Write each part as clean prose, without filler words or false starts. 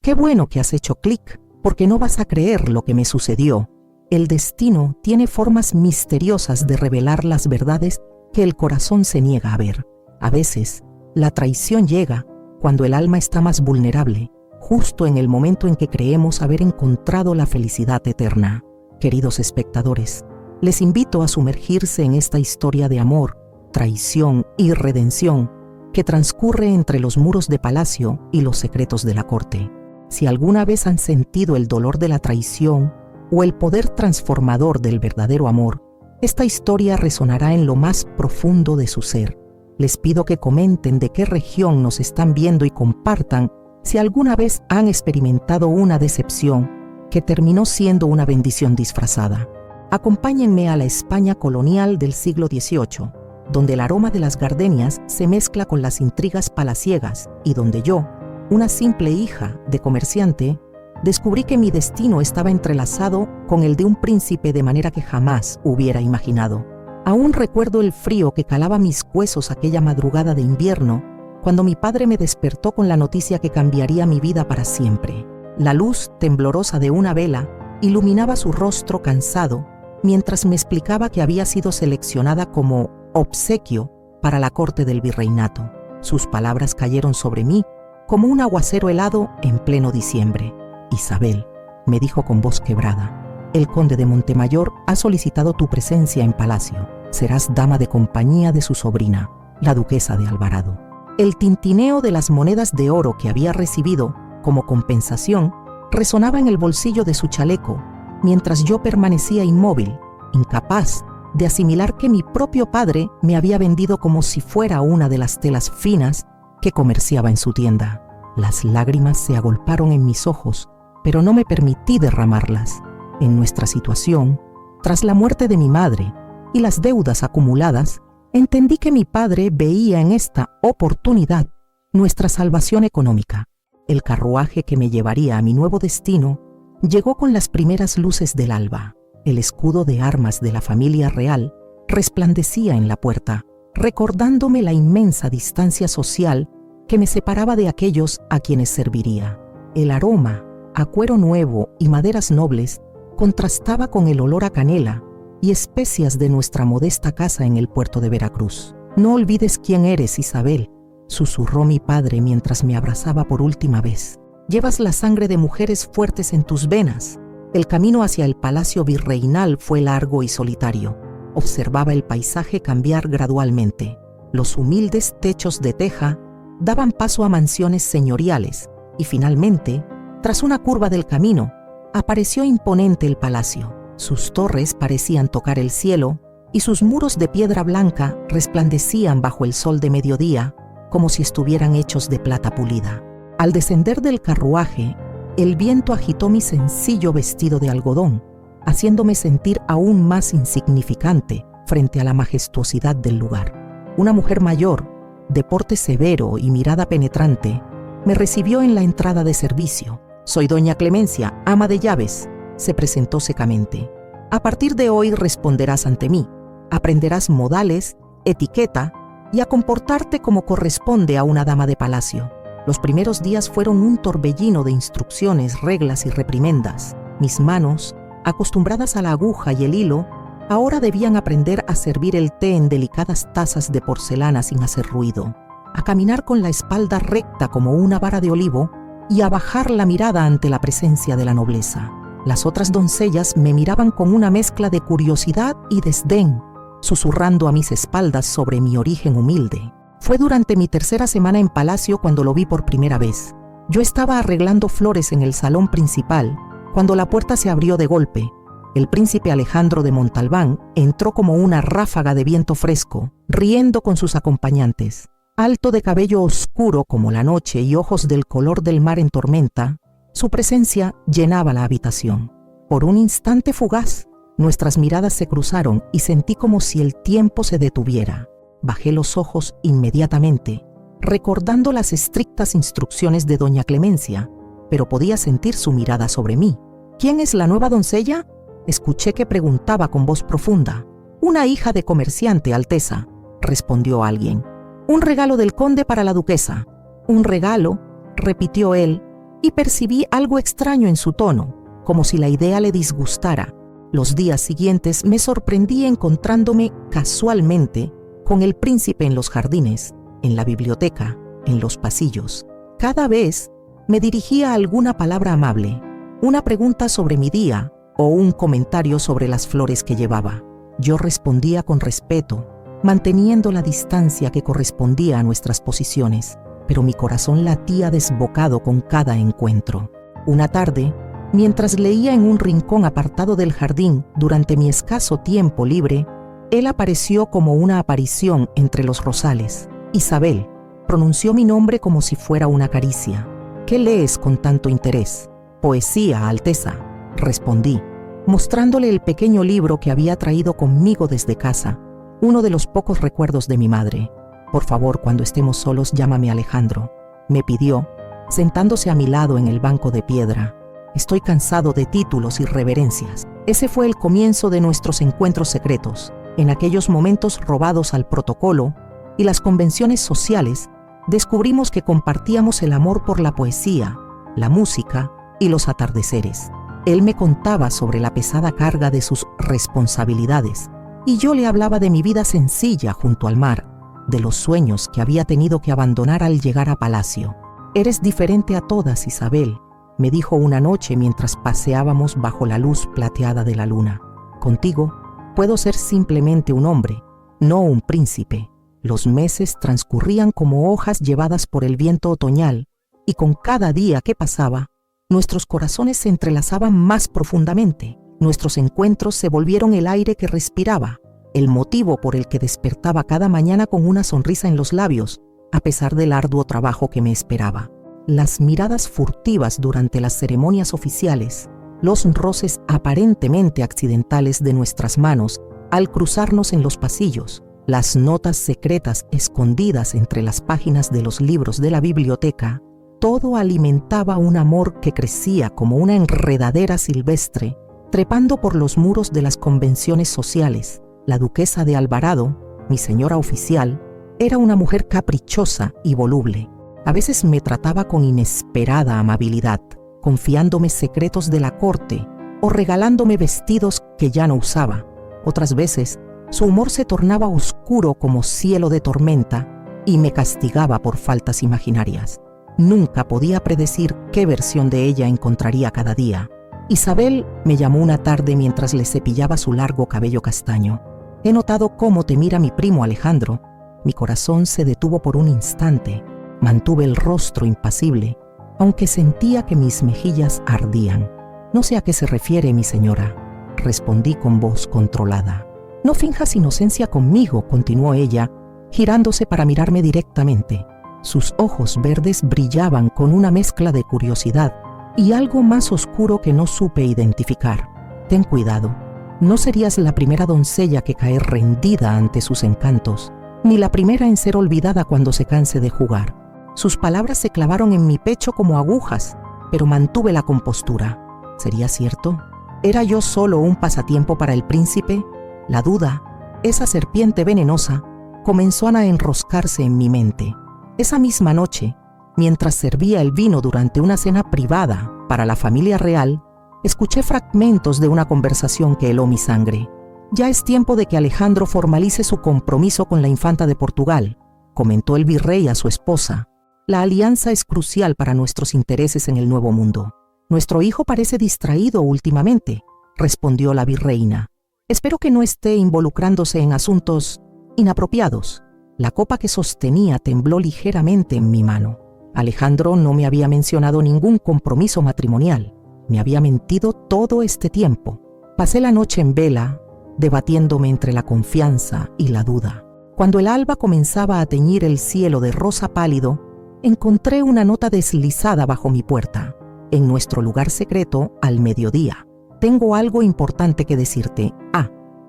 Qué bueno que has hecho clic, porque no vas a creer lo que me sucedió. El destino tiene formas misteriosas de revelar las verdades que el corazón se niega a ver. A veces, la traición llega cuando el alma está más vulnerable, justo en el momento en que creemos haber encontrado la felicidad eterna. Queridos espectadores, les invito a sumergirse en esta historia de amor, traición y redención que transcurre entre los muros de palacio y los secretos de la corte. Si alguna vez han sentido el dolor de la traición o el poder transformador del verdadero amor, esta historia resonará en lo más profundo de su ser. Les pido que comenten de qué región nos están viendo y compartan si alguna vez han experimentado una decepción que terminó siendo una bendición disfrazada. Acompáñenme a la España colonial del siglo XVIII, donde el aroma de las gardenias se mezcla con las intrigas palaciegas y donde yo, una simple hija de comerciante, descubrí que mi destino estaba entrelazado con el de un príncipe de manera que jamás hubiera imaginado. Aún recuerdo el frío que calaba mis huesos aquella madrugada de invierno, cuando mi padre me despertó con la noticia que cambiaría mi vida para siempre. La luz temblorosa de una vela iluminaba su rostro cansado, mientras me explicaba que había sido seleccionada como obsequio para la corte del virreinato. Sus palabras cayeron sobre mí como un aguacero helado en pleno diciembre. Isabel, me dijo con voz quebrada, el conde de Montemayor ha solicitado tu presencia en palacio. Serás dama de compañía de su sobrina, la duquesa de Alvarado. El tintineo de las monedas de oro que había recibido como compensación resonaba en el bolsillo de su chaleco, mientras yo permanecía inmóvil, incapaz de asimilar que mi propio padre me había vendido como si fuera una de las telas finas que comerciaba en su tienda. Las lágrimas se agolparon en mis ojos, pero no me permití derramarlas. En nuestra situación, tras la muerte de mi madre y las deudas acumuladas, entendí que mi padre veía en esta oportunidad nuestra salvación económica. El carruaje que me llevaría a mi nuevo destino llegó con las primeras luces del alba. El escudo de armas de la familia real resplandecía en la puerta, recordándome la inmensa distancia social que me separaba de aquellos a quienes serviría. El aroma a cuero nuevo y maderas nobles contrastaba con el olor a canela y especias de nuestra modesta casa en el puerto de Veracruz. No olvides quién eres, Isabel, susurró mi padre mientras me abrazaba por última vez. Llevas la sangre de mujeres fuertes en tus venas. El camino hacia el palacio virreinal fue largo y solitario. Observaba el paisaje cambiar gradualmente. Los humildes techos de teja daban paso a mansiones señoriales y finalmente, tras una curva del camino, apareció imponente el palacio. Sus torres parecían tocar el cielo y sus muros de piedra blanca resplandecían bajo el sol de mediodía como si estuvieran hechos de plata pulida. Al descender del carruaje, el viento agitó mi sencillo vestido de algodón, haciéndome sentir aún más insignificante frente a la majestuosidad del lugar. Una mujer mayor, de porte severo y mirada penetrante, me recibió en la entrada de servicio. Soy doña Clemencia, ama de llaves, se presentó secamente. A partir de hoy responderás ante mí. Aprenderás modales, etiqueta y a comportarte como corresponde a una dama de palacio. Los primeros días fueron un torbellino de instrucciones, reglas y reprimendas. Mis manos, acostumbradas a la aguja y el hilo, ahora debían aprender a servir el té en delicadas tazas de porcelana sin hacer ruido, a caminar con la espalda recta como una vara de olivo y a bajar la mirada ante la presencia de la nobleza. Las otras doncellas me miraban con una mezcla de curiosidad y desdén, susurrando a mis espaldas sobre mi origen humilde. Fue durante mi tercera semana en palacio cuando lo vi por primera vez. Yo estaba arreglando flores en el salón principal cuando la puerta se abrió de golpe. El príncipe Alejandro de Montalbán entró como una ráfaga de viento fresco, riendo con sus acompañantes. Alto de cabello oscuro como la noche y ojos del color del mar en tormenta, su presencia llenaba la habitación. Por un instante fugaz, nuestras miradas se cruzaron y sentí como si el tiempo se detuviera. Bajé los ojos inmediatamente, recordando las estrictas instrucciones de doña Clemencia, pero podía sentir su mirada sobre mí. ¿Quién es la nueva doncella?, escuché que preguntaba con voz profunda. Una hija de comerciante, Alteza, respondió alguien. Un regalo del conde para la duquesa. Un regalo, repitió él, y percibí algo extraño en su tono, como si la idea le disgustara. Los días siguientes me sorprendí encontrándome casualmente con el príncipe en los jardines, en la biblioteca, en los pasillos. Cada vez me dirigía alguna palabra amable, una pregunta sobre mi día o un comentario sobre las flores que llevaba. Yo respondía con respeto, manteniendo la distancia que correspondía a nuestras posiciones, pero mi corazón latía desbocado con cada encuentro. Una tarde, mientras leía en un rincón apartado del jardín durante mi escaso tiempo libre, él apareció como una aparición entre los rosales. Isabel, pronunció mi nombre como si fuera una caricia. ¿Qué lees con tanto interés? Poesía, Alteza, respondí, mostrándole el pequeño libro que había traído conmigo desde casa, uno de los pocos recuerdos de mi madre. Por favor, cuando estemos solos, llámame Alejandro, me pidió, sentándose a mi lado en el banco de piedra. Estoy cansado de títulos y reverencias. Ese fue el comienzo de nuestros encuentros secretos. En aquellos momentos robados al protocolo y las convenciones sociales, descubrimos que compartíamos el amor por la poesía, la música y los atardeceres. Él me contaba sobre la pesada carga de sus responsabilidades y yo le hablaba de mi vida sencilla junto al mar, de los sueños que había tenido que abandonar al llegar a Palacio. Eres diferente a todas, Isabel, me dijo una noche mientras paseábamos bajo la luz plateada de la luna. Contigo puedo ser simplemente un hombre, no un príncipe. Los meses transcurrían como hojas llevadas por el viento otoñal y con cada día que pasaba, nuestros corazones se entrelazaban más profundamente. Nuestros encuentros se volvieron el aire que respiraba, el motivo por el que despertaba cada mañana con una sonrisa en los labios, a pesar del arduo trabajo que me esperaba. Las miradas furtivas durante las ceremonias oficiales, los roces aparentemente accidentales de nuestras manos al cruzarnos en los pasillos, las notas secretas escondidas entre las páginas de los libros de la biblioteca, todo alimentaba un amor que crecía como una enredadera silvestre, trepando por los muros de las convenciones sociales. La duquesa de Alvarado, mi señora oficial, era una mujer caprichosa y voluble. A veces me trataba con inesperada amabilidad, confiándome secretos de la corte o regalándome vestidos que ya no usaba. Otras veces, su humor se tornaba oscuro como cielo de tormenta y me castigaba por faltas imaginarias. Nunca podía predecir qué versión de ella encontraría cada día. Isabel me llamó una tarde mientras le cepillaba su largo cabello castaño. He notado cómo te mira mi primo Alejandro. Mi corazón se detuvo por un instante. Mantuve el rostro impasible, aunque sentía que mis mejillas ardían. No sé a qué se refiere, mi señora, respondí con voz controlada. No finjas inocencia conmigo, continuó ella, girándose para mirarme directamente. Sus ojos verdes brillaban con una mezcla de curiosidad y algo más oscuro que no supe identificar. Ten cuidado, no serías la primera doncella que cae rendida ante sus encantos, ni la primera en ser olvidada cuando se canse de jugar. Sus palabras se clavaron en mi pecho como agujas, pero mantuve la compostura. ¿Sería cierto? ¿Era yo solo un pasatiempo para el príncipe? La duda, esa serpiente venenosa, comenzó a enroscarse en mi mente. Esa misma noche, mientras servía el vino durante una cena privada para la familia real, escuché fragmentos de una conversación que heló mi sangre. Ya es tiempo de que Alejandro formalice su compromiso con la infanta de Portugal, comentó el virrey a su esposa. La alianza es crucial para nuestros intereses en el Nuevo Mundo. Nuestro hijo parece distraído últimamente, respondió la virreina. Espero que no esté involucrándose en asuntos inapropiados. La copa que sostenía tembló ligeramente en mi mano. Alejandro no me había mencionado ningún compromiso matrimonial. Me había mentido todo este tiempo. Pasé la noche en vela, debatiéndome entre la confianza y la duda. Cuando el alba comenzaba a teñir el cielo de rosa pálido, encontré una nota deslizada bajo mi puerta. En nuestro lugar secreto, al mediodía. Tengo algo importante que decirte.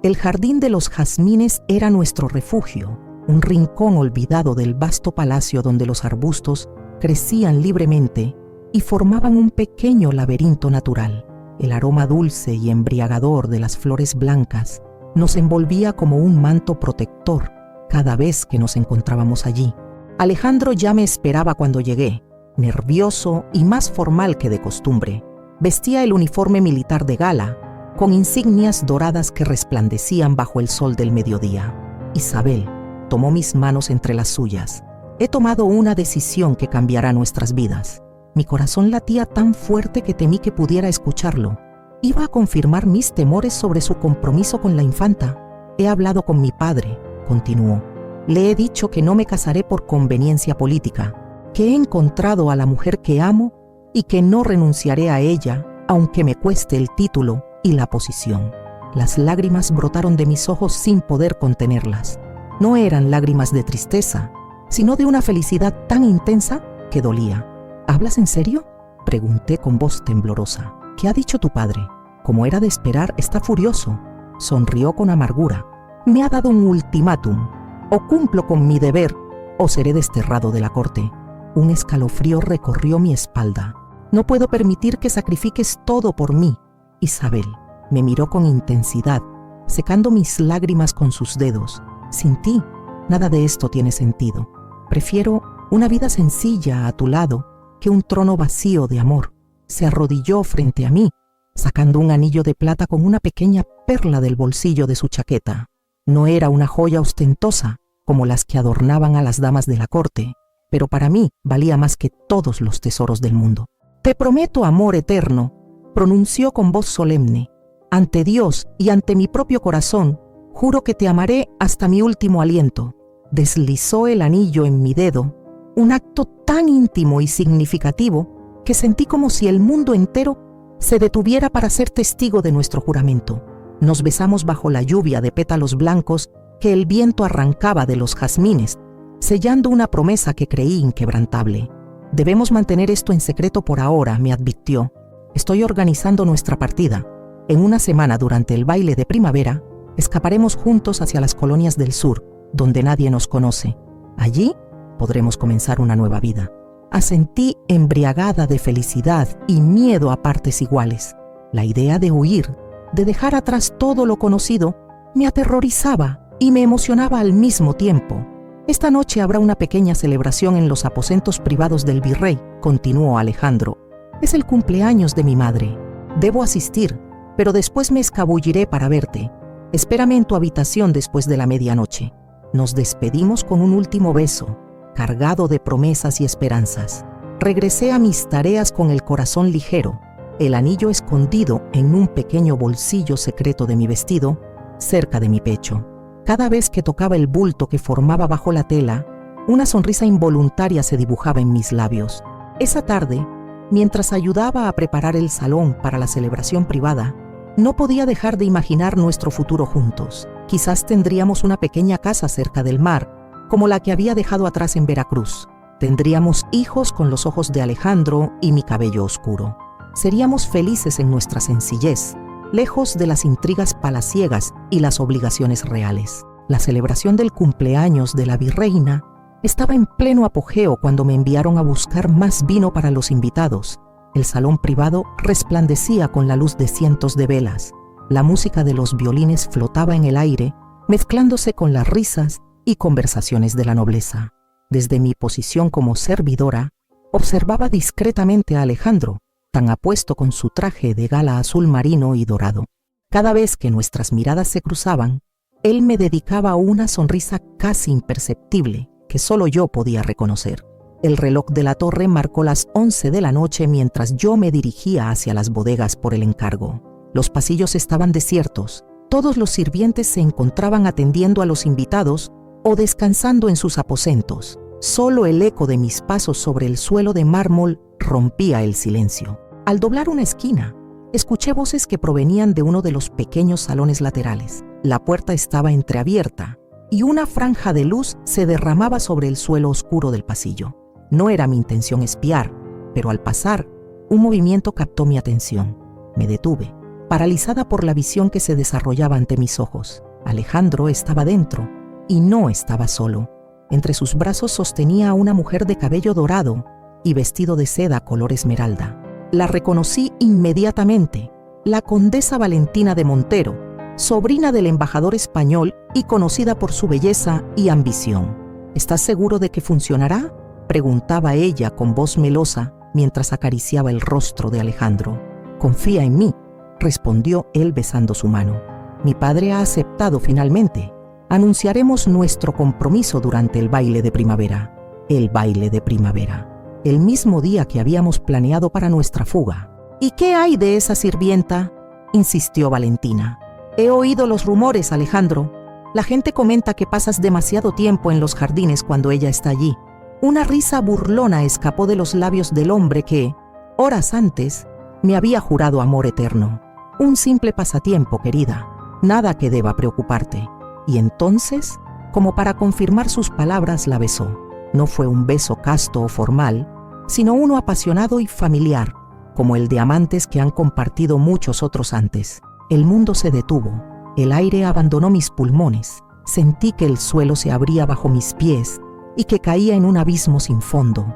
El jardín de los jazmines era nuestro refugio, un rincón olvidado del vasto palacio donde los arbustos crecían libremente y formaban un pequeño laberinto natural. El aroma dulce y embriagador de las flores blancas nos envolvía como un manto protector cada vez que nos encontrábamos allí. Alejandro ya me esperaba cuando llegué. nervioso y más formal que de costumbre. Vestía el uniforme militar de gala, con insignias doradas que resplandecían bajo el sol del mediodía. Isabel tomó mis manos entre las suyas. He tomado una decisión que cambiará nuestras vidas. Mi corazón latía tan fuerte que temí que pudiera escucharlo. Iba a confirmar mis temores sobre su compromiso con la infanta. He hablado con mi padre, continuó. Le he dicho que no me casaré por conveniencia política, que he encontrado a la mujer que amo y que no renunciaré a ella, aunque me cueste el título y la posición. Las lágrimas brotaron de mis ojos sin poder contenerlas. No eran lágrimas de tristeza, sino de una felicidad tan intensa que dolía. ¿Hablas en serio?, pregunté con voz temblorosa. ¿Qué ha dicho tu padre? Como era de esperar, está furioso. Sonrió con amargura. Me ha dado un ultimátum. O cumplo con mi deber, o seré desterrado de la corte. Un escalofrío recorrió mi espalda. No puedo permitir que sacrifiques todo por mí. Isabel me miró con intensidad, secando mis lágrimas con sus dedos. Sin ti, nada de esto tiene sentido. Prefiero una vida sencilla a tu lado que un trono vacío de amor. Se arrodilló frente a mí, sacando un anillo de plata con una pequeña perla del bolsillo de su chaqueta. No era una joya ostentosa, como las que adornaban a las damas de la corte, pero para mí valía más que todos los tesoros del mundo. Te prometo amor eterno, pronunció con voz solemne. Ante Dios y ante mi propio corazón, juro que te amaré hasta mi último aliento. Deslizó el anillo en mi dedo, un acto tan íntimo y significativo que sentí como si el mundo entero se detuviera para ser testigo de nuestro juramento. Nos besamos bajo la lluvia de pétalos blancos que el viento arrancaba de los jazmines, sellando una promesa que creí inquebrantable. Debemos mantener esto en secreto por ahora, me advirtió. Estoy organizando nuestra partida. En una semana, durante el baile de primavera, escaparemos juntos hacia las colonias del sur, donde nadie nos conoce. Allí podremos comenzar una nueva vida. Asentí embriagada de felicidad y miedo a partes iguales. La idea de huir, de dejar atrás todo lo conocido, me aterrorizaba y me emocionaba al mismo tiempo. Esta noche habrá una pequeña celebración en los aposentos privados del virrey, continuó Alejandro. Es el cumpleaños de mi madre. Debo asistir, pero después me escabulliré para verte. Espérame en tu habitación después de la medianoche. Nos despedimos con un último beso, cargado de promesas y esperanzas. Regresé a mis tareas con el corazón ligero, el anillo escondido en un pequeño bolsillo secreto de mi vestido, cerca de mi pecho. Cada vez que tocaba el bulto que formaba bajo la tela, una sonrisa involuntaria se dibujaba en mis labios. Esa tarde, mientras ayudaba a preparar el salón para la celebración privada, no podía dejar de imaginar nuestro futuro juntos. Quizás tendríamos una pequeña casa cerca del mar, como la que había dejado atrás en Veracruz. Tendríamos hijos con los ojos de Alejandro y mi cabello oscuro. Seríamos felices en nuestra sencillez, lejos de las intrigas palaciegas y las obligaciones reales. La celebración del cumpleaños de la virreina estaba en pleno apogeo cuando me enviaron a buscar más vino para los invitados. El salón privado resplandecía con la luz de cientos de velas. La música de los violines flotaba en el aire, mezclándose con las risas y conversaciones de la nobleza. Desde mi posición como servidora, observaba discretamente a Alejandro, tan apuesto con su traje de gala azul marino y dorado. Cada vez que nuestras miradas se cruzaban, él me dedicaba una sonrisa casi imperceptible que solo yo podía reconocer. El reloj de la torre marcó las 11 de la noche mientras yo me dirigía hacia las bodegas por el encargo. Los pasillos estaban desiertos. Todos los sirvientes se encontraban atendiendo a los invitados o descansando en sus aposentos. Solo el eco de mis pasos sobre el suelo de mármol rompía el silencio. Al doblar una esquina, escuché voces que provenían de uno de los pequeños salones laterales. La puerta estaba entreabierta y una franja de luz se derramaba sobre el suelo oscuro del pasillo. No era mi intención espiar, pero al pasar, un movimiento captó mi atención. Me detuve, paralizada por la visión que se desarrollaba ante mis ojos. Alejandro estaba dentro y no estaba solo. Entre sus brazos sostenía a una mujer de cabello dorado y vestido de seda color esmeralda. La reconocí inmediatamente, la condesa Valentina de Montero, sobrina del embajador español y conocida por su belleza y ambición. ¿Estás seguro de que funcionará?, preguntaba ella con voz melosa mientras acariciaba el rostro de Alejandro. «Confía en mí», respondió él besando su mano. «Mi padre ha aceptado finalmente. Anunciaremos nuestro compromiso durante el baile de primavera». El baile de primavera. El mismo día que habíamos planeado para nuestra fuga. «¿Y qué hay de esa sirvienta?», insistió Valentina. «He oído los rumores, Alejandro. La gente comenta que pasas demasiado tiempo en los jardines cuando ella está allí». Una risa burlona escapó de los labios del hombre que, horas antes, me había jurado amor eterno. «Un simple pasatiempo, querida. Nada que deba preocuparte». Y entonces, como para confirmar sus palabras, la besó. No fue un beso casto o formal, sino uno apasionado y familiar, como el de amantes que han compartido muchos otros antes. El mundo se detuvo, el aire abandonó mis pulmones, sentí que el suelo se abría bajo mis pies y que caía en un abismo sin fondo.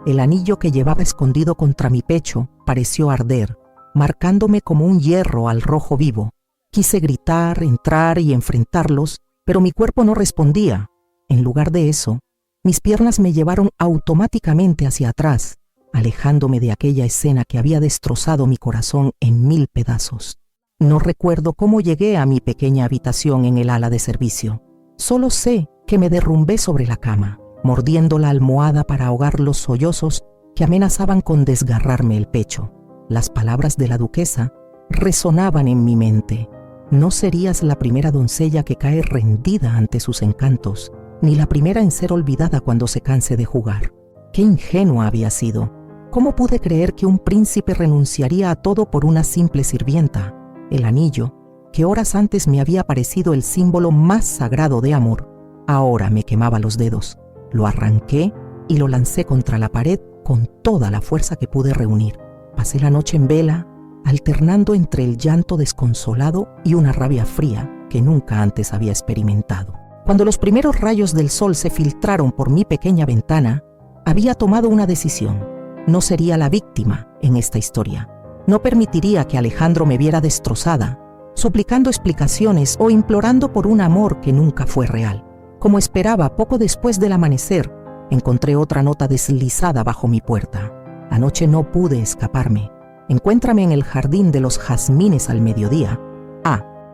El anillo que llevaba escondido contra mi pecho pareció arder, marcándome como un hierro al rojo vivo. Quise gritar, entrar y enfrentarlos, pero mi cuerpo no respondía. En lugar de eso, mis piernas me llevaron automáticamente hacia atrás, alejándome de aquella escena que había destrozado mi corazón en 1000 pedazos. No recuerdo cómo llegué a mi pequeña habitación en el ala de servicio. Solo sé que me derrumbé sobre la cama, mordiendo la almohada para ahogar los sollozos que amenazaban con desgarrarme el pecho. Las palabras de la duquesa resonaban en mi mente. No serías la primera doncella que cae rendida ante sus encantos, ni la primera en ser olvidada cuando se canse de jugar. Qué ingenua había sido. ¿Cómo pude creer que un príncipe renunciaría a todo por una simple sirvienta? El anillo, que horas antes me había parecido el símbolo más sagrado de amor, ahora me quemaba los dedos. Lo arranqué y lo lancé contra la pared con toda la fuerza que pude reunir. Pasé la noche en vela, alternando entre el llanto desconsolado y una rabia fría que nunca antes había experimentado. Cuando los primeros rayos del sol se filtraron por mi pequeña ventana, había tomado una decisión. No sería la víctima en esta historia. No permitiría que Alejandro me viera destrozada, suplicando explicaciones o implorando por un amor que nunca fue real. Como esperaba, poco después del amanecer, encontré otra nota deslizada bajo mi puerta. Anoche no pude escaparme. Encuéntrame en el jardín de los jazmines al mediodía.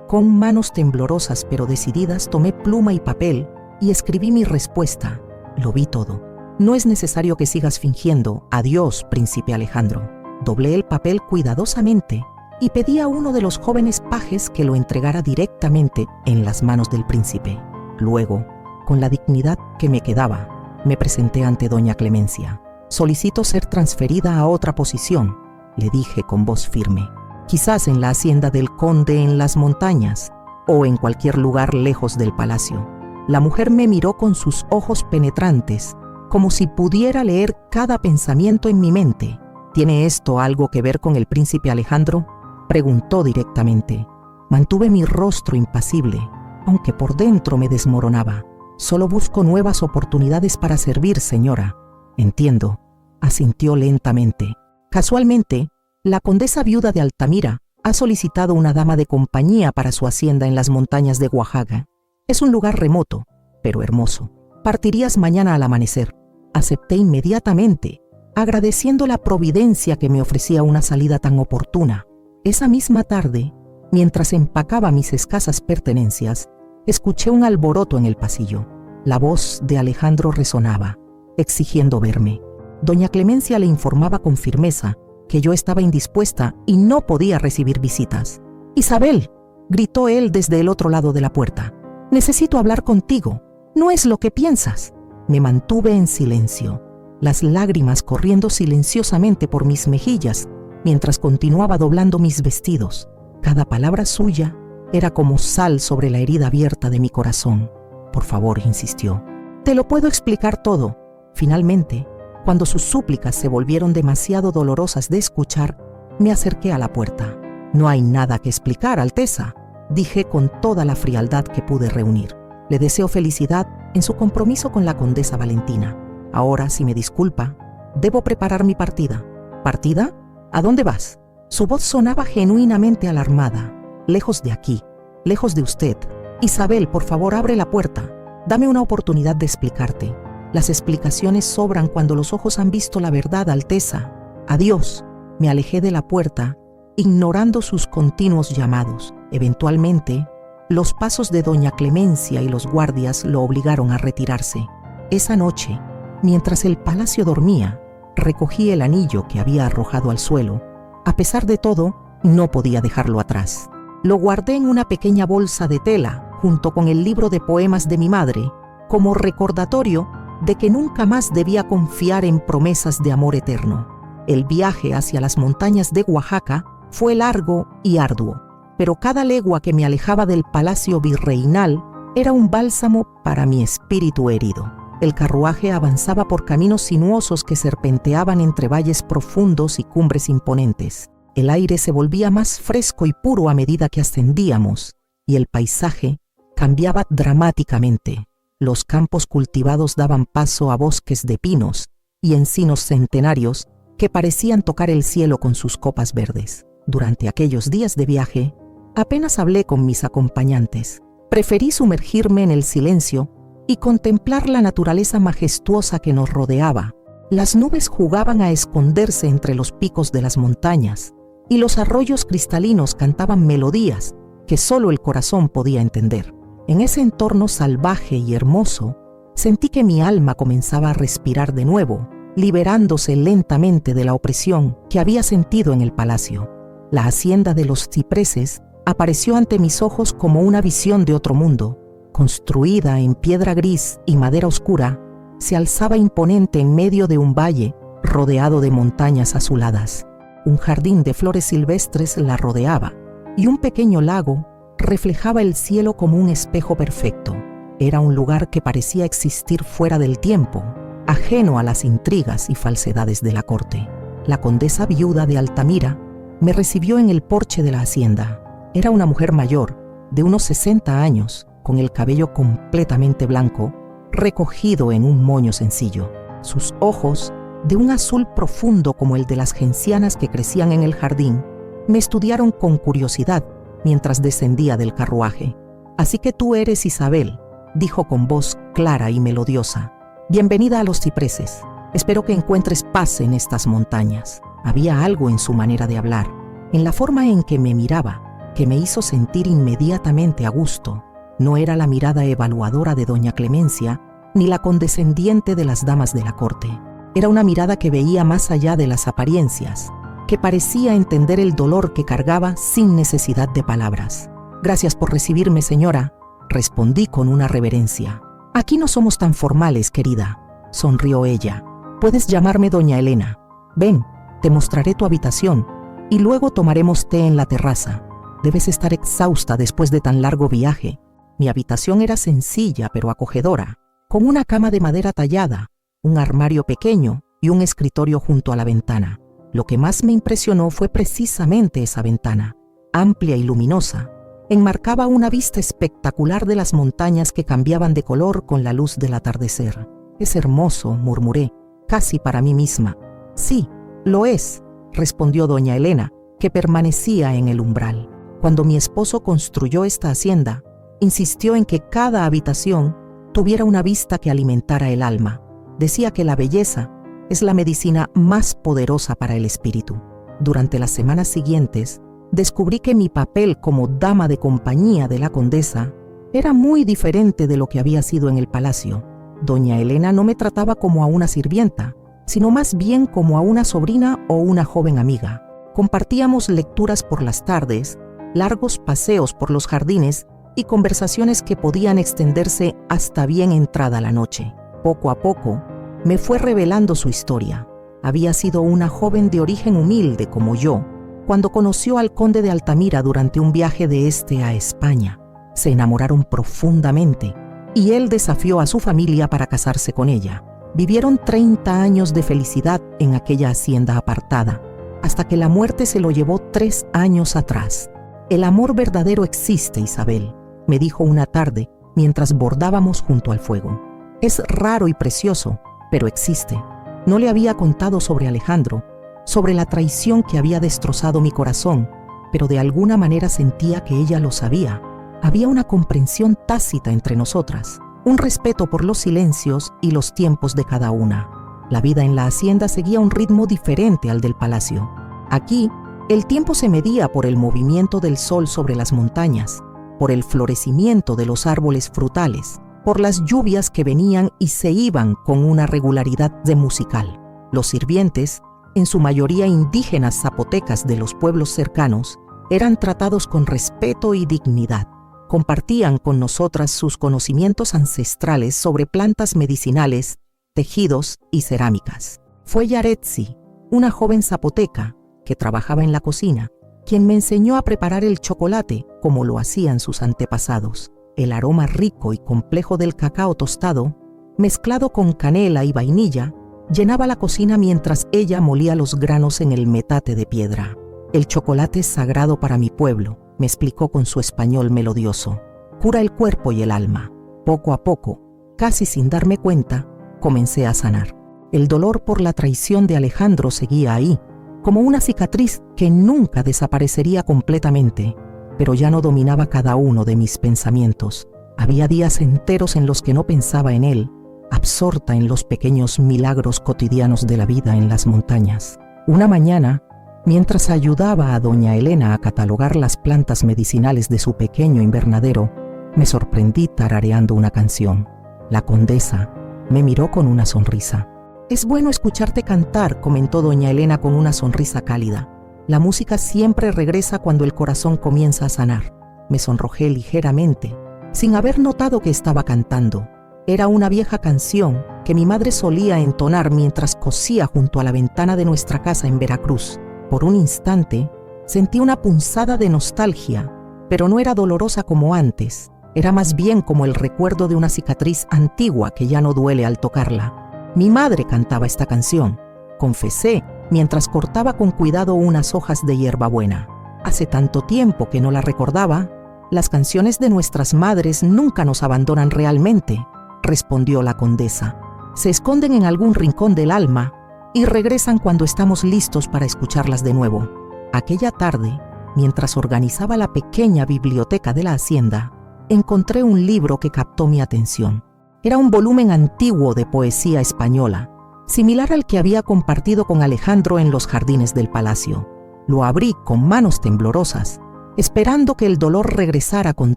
Con manos temblorosas pero decididas tomé pluma y papel y escribí mi respuesta. Lo vi todo. No es necesario que sigas fingiendo. Adiós, príncipe Alejandro. Doblé el papel cuidadosamente y pedí a uno de los jóvenes pajes que lo entregara directamente en las manos del príncipe. Luego, con la dignidad que me quedaba, me presenté ante doña Clemencia. «Solicito ser transferida a otra posición», le dije con voz firme. «Quizás en la hacienda del conde en las montañas o en cualquier lugar lejos del palacio». La mujer me miró con sus ojos penetrantes, como si pudiera leer cada pensamiento en mi mente. «¿Tiene esto algo que ver con el príncipe Alejandro?», preguntó directamente. Mantuve mi rostro impasible, aunque por dentro me desmoronaba. «Solo busco nuevas oportunidades para servir, señora». «Entiendo», asintió lentamente. «Casualmente, la condesa viuda de Altamira ha solicitado una dama de compañía para su hacienda en las montañas de Oaxaca. Es un lugar remoto, pero hermoso. Partirías mañana al amanecer». Acepté inmediatamente, agradeciendo la providencia que me ofrecía una salida tan oportuna. Esa misma tarde, mientras empacaba mis escasas pertenencias, escuché un alboroto en el pasillo. La voz de Alejandro resonaba, exigiendo verme. Doña Clemencia le informaba con firmeza que yo estaba indispuesta y no podía recibir visitas. «Isabel», gritó él desde el otro lado de la puerta, «necesito hablar contigo. No es lo que piensas». Me mantuve en silencio, las lágrimas corriendo silenciosamente por mis mejillas mientras continuaba doblando mis vestidos. Cada palabra suya era como sal sobre la herida abierta de mi corazón. «Por favor», insistió, «te lo puedo explicar todo». Finalmente, cuando sus súplicas se volvieron demasiado dolorosas de escuchar, me acerqué a la puerta. «No hay nada que explicar, Alteza», dije con toda la frialdad que pude reunir. «Le deseo felicidad en su compromiso con la condesa Valentina. Ahora, si me disculpa, debo preparar mi partida». «¿Partida? ¿A dónde vas?». Su voz sonaba genuinamente alarmada. «Lejos de aquí, lejos de usted. Isabel, por favor, abre la puerta. Dame una oportunidad de explicarte». Las explicaciones sobran cuando los ojos han visto la verdad, Alteza. Adiós. Me alejé de la puerta, ignorando sus continuos llamados. Eventualmente, los pasos de doña Clemencia y los guardias lo obligaron a retirarse. Esa noche, mientras el palacio dormía, recogí el anillo que había arrojado al suelo. A pesar de todo, no podía dejarlo atrás. Lo guardé en una pequeña bolsa de tela, junto con el libro de poemas de mi madre, como recordatorio de que nunca más debía confiar en promesas de amor eterno. El viaje hacia las montañas de Oaxaca fue largo y arduo, pero cada legua que me alejaba del palacio virreinal era un bálsamo para mi espíritu herido. El carruaje avanzaba por caminos sinuosos que serpenteaban entre valles profundos y cumbres imponentes. El aire se volvía más fresco y puro a medida que ascendíamos, y el paisaje cambiaba dramáticamente. Los campos cultivados daban paso a bosques de pinos y encinos centenarios que parecían tocar el cielo con sus copas verdes. Durante aquellos días de viaje, apenas hablé con mis acompañantes. Preferí sumergirme en el silencio y contemplar la naturaleza majestuosa que nos rodeaba. Las nubes jugaban a esconderse entre los picos de las montañas, y los arroyos cristalinos cantaban melodías que solo el corazón podía entender. En ese entorno salvaje y hermoso, sentí que mi alma comenzaba a respirar de nuevo, liberándose lentamente de la opresión que había sentido en el palacio. La hacienda de los cipreses apareció ante mis ojos como una visión de otro mundo. Construida en piedra gris y madera oscura, se alzaba imponente en medio de un valle rodeado de montañas azuladas. Un jardín de flores silvestres la rodeaba, y un pequeño lago reflejaba el cielo como un espejo perfecto. Era un lugar que parecía existir fuera del tiempo, ajeno a las intrigas y falsedades de la corte. La condesa viuda de Altamira me recibió en el porche de la hacienda. Era una mujer mayor, de unos 60 años, con el cabello completamente blanco, recogido en un moño sencillo. Sus ojos, de un azul profundo como el de las gencianas que crecían en el jardín, me estudiaron con curiosidad mientras descendía del carruaje. «Así que tú eres Isabel», dijo con voz clara y melodiosa. «Bienvenida a los cipreses. Espero que encuentres paz en estas montañas». Había algo en su manera de hablar, en la forma en que me miraba, que me hizo sentir inmediatamente a gusto. No era la mirada evaluadora de doña Clemencia, ni la condescendiente de las damas de la corte. Era una mirada que veía más allá de las apariencias, que parecía entender el dolor que cargaba sin necesidad de palabras. «Gracias por recibirme, señora», respondí con una reverencia. «Aquí no somos tan formales, querida», sonrió ella. «Puedes llamarme doña Elena. Ven, te mostraré tu habitación y luego tomaremos té en la terraza. Debes estar exhausta después de tan largo viaje». Mi habitación era sencilla pero acogedora, con una cama de madera tallada, un armario pequeño y un escritorio junto a la ventana. Lo que más me impresionó fue precisamente esa ventana, amplia y luminosa. Enmarcaba una vista espectacular de las montañas que cambiaban de color con la luz del atardecer. «Es hermoso», murmuré, casi para mí misma. «Sí, lo es», respondió doña Elena, que permanecía en el umbral. «Cuando mi esposo construyó esta hacienda, insistió en que cada habitación tuviera una vista que alimentara el alma. Decía que la belleza es la medicina más poderosa para el espíritu». Durante las semanas siguientes, descubrí que mi papel como dama de compañía de la condesa era muy diferente de lo que había sido en el palacio. Doña Elena no me trataba como a una sirvienta, sino más bien como a una sobrina o una joven amiga. Compartíamos lecturas por las tardes, largos paseos por los jardines y conversaciones que podían extenderse hasta bien entrada la noche. Poco a poco, me fue revelando su historia. Había sido una joven de origen humilde como yo, cuando conoció al conde de Altamira durante un viaje de este a España. Se enamoraron profundamente y él desafió a su familia para casarse con ella. Vivieron 30 años de felicidad en aquella hacienda apartada, hasta que la muerte se lo llevó 3 años atrás. «El amor verdadero existe, Isabel», me dijo una tarde mientras bordábamos junto al fuego. «Es raro y precioso, pero existe». No le había contado sobre Alejandro, sobre la traición que había destrozado mi corazón, pero de alguna manera sentía que ella lo sabía. Había una comprensión tácita entre nosotras. un respeto por los silencios y los tiempos de cada una. La vida en la hacienda seguía un ritmo diferente al del palacio. Aquí, el tiempo se medía por el movimiento del sol sobre las montañas, por el florecimiento de los árboles frutales, por las lluvias que venían y se iban con una regularidad de musical. Los sirvientes, en su mayoría indígenas zapotecas de los pueblos cercanos, eran tratados con respeto y dignidad. Compartían con nosotras sus conocimientos ancestrales sobre plantas medicinales, tejidos y cerámicas. Fue Yaretsi, una joven zapoteca que trabajaba en la cocina, quien me enseñó a preparar el chocolate como lo hacían sus antepasados. El aroma rico y complejo del cacao tostado, mezclado con canela y vainilla, llenaba la cocina mientras ella molía los granos en el metate de piedra. El chocolate es sagrado para mi pueblo, me explicó con su español melodioso. Cura el cuerpo y el alma. Poco a poco, casi sin darme cuenta, comencé a sanar. El dolor por la traición de Alejandro seguía ahí, como una cicatriz que nunca desaparecería completamente, pero ya no dominaba cada uno de mis pensamientos. Había días enteros en los que no pensaba en él, absorta en los pequeños milagros cotidianos de la vida en las montañas. Una mañana, mientras ayudaba a doña Elena a catalogar las plantas medicinales de su pequeño invernadero, me sorprendí tarareando una canción. La condesa me miró con una sonrisa. «Es bueno escucharte cantar», comentó doña Elena con una sonrisa cálida. «La música siempre regresa cuando el corazón comienza a sanar». Me sonrojé ligeramente, sin haber notado que estaba cantando. Era una vieja canción que mi madre solía entonar mientras cosía junto a la ventana de nuestra casa en Veracruz. Por un instante, sentí una punzada de nostalgia, pero no era dolorosa como antes. Era más bien como el recuerdo de una cicatriz antigua que ya no duele al tocarla. Mi madre cantaba esta canción, confesé, mientras cortaba con cuidado unas hojas de hierbabuena. Hace tanto tiempo que no la recordaba. «Las canciones de nuestras madres nunca nos abandonan realmente», respondió la condesa. «Se esconden en algún rincón del alma y regresan cuando estamos listos para escucharlas de nuevo». Aquella tarde, mientras organizaba la pequeña biblioteca de la hacienda, encontré un libro que captó mi atención. Era un volumen antiguo de poesía española, similar al que había compartido con Alejandro en los jardines del palacio. Lo abrí con manos temblorosas, esperando que el dolor regresara con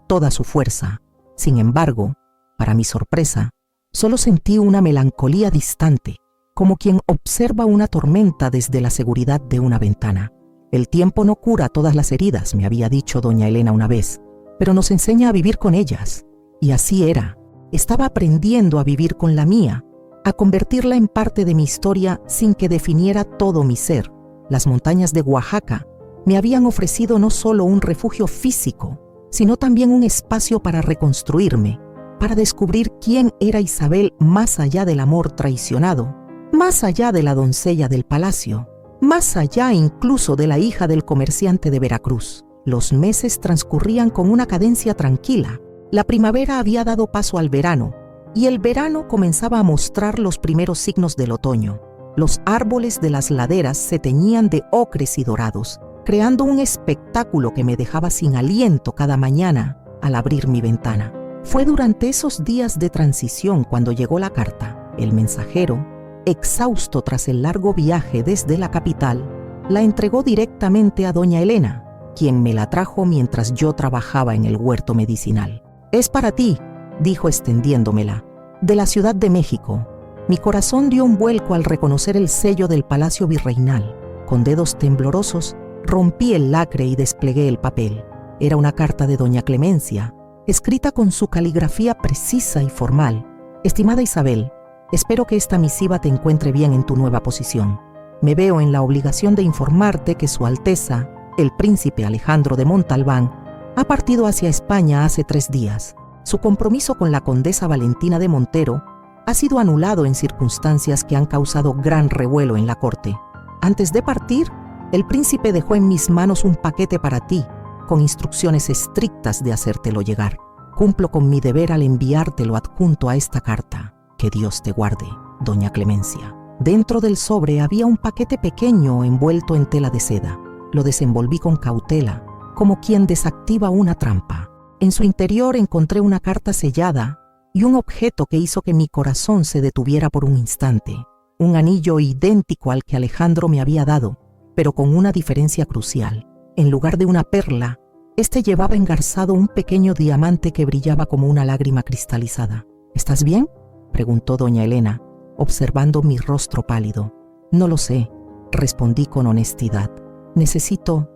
toda su fuerza. Sin embargo, para mi sorpresa, solo sentí una melancolía distante, como quien observa una tormenta desde la seguridad de una ventana. «El tiempo no cura todas las heridas», me había dicho doña Elena una vez, «pero nos enseña a vivir con ellas». Y así era. Estaba aprendiendo a vivir con la mía, a convertirla en parte de mi historia sin que definiera todo mi ser. Las montañas de Oaxaca me habían ofrecido no solo un refugio físico, sino también un espacio para reconstruirme, para descubrir quién era Isabel más allá del amor traicionado, más allá de la doncella del palacio, más allá incluso de la hija del comerciante de Veracruz. Los meses transcurrían con una cadencia tranquila. La primavera había dado paso al verano, y el verano comenzaba a mostrar los primeros signos del otoño. Los árboles de las laderas se teñían de ocres y dorados, creando un espectáculo que me dejaba sin aliento cada mañana al abrir mi ventana. Fue durante esos días de transición cuando llegó la carta. El mensajero, exhausto tras el largo viaje desde la capital, la entregó directamente a doña Elena, quien me la trajo mientras yo trabajaba en el huerto medicinal. «Es para ti», dijo extendiéndomela, «de la Ciudad de México». Mi corazón dio un vuelco al reconocer el sello del Palacio Virreinal. Con dedos temblorosos, rompí el lacre y desplegué el papel. Era una carta de doña Clemencia, escrita con su caligrafía precisa y formal. «Estimada Isabel, espero que esta misiva te encuentre bien en tu nueva posición. Me veo en la obligación de informarte que Su Alteza, el príncipe Alejandro de Montalbán, ha partido hacia España hace 3 días. Su compromiso con la condesa Valentina de Montero ha sido anulado en circunstancias que han causado gran revuelo en la corte. Antes de partir, el príncipe dejó en mis manos un paquete para ti, con instrucciones estrictas de hacértelo llegar. Cumplo con mi deber al enviártelo adjunto a esta carta. Que Dios te guarde, doña Clemencia». Dentro del sobre había un paquete pequeño envuelto en tela de seda. Lo desenvolví con cautela, como quien desactiva una trampa. En su interior encontré una carta sellada y un objeto que hizo que mi corazón se detuviera por un instante. Un anillo idéntico al que Alejandro me había dado, pero con una diferencia crucial. En lugar de una perla, este llevaba engarzado un pequeño diamante que brillaba como una lágrima cristalizada. ¿Estás bien?, preguntó doña Elena, observando mi rostro pálido. No lo sé, respondí con honestidad. Necesito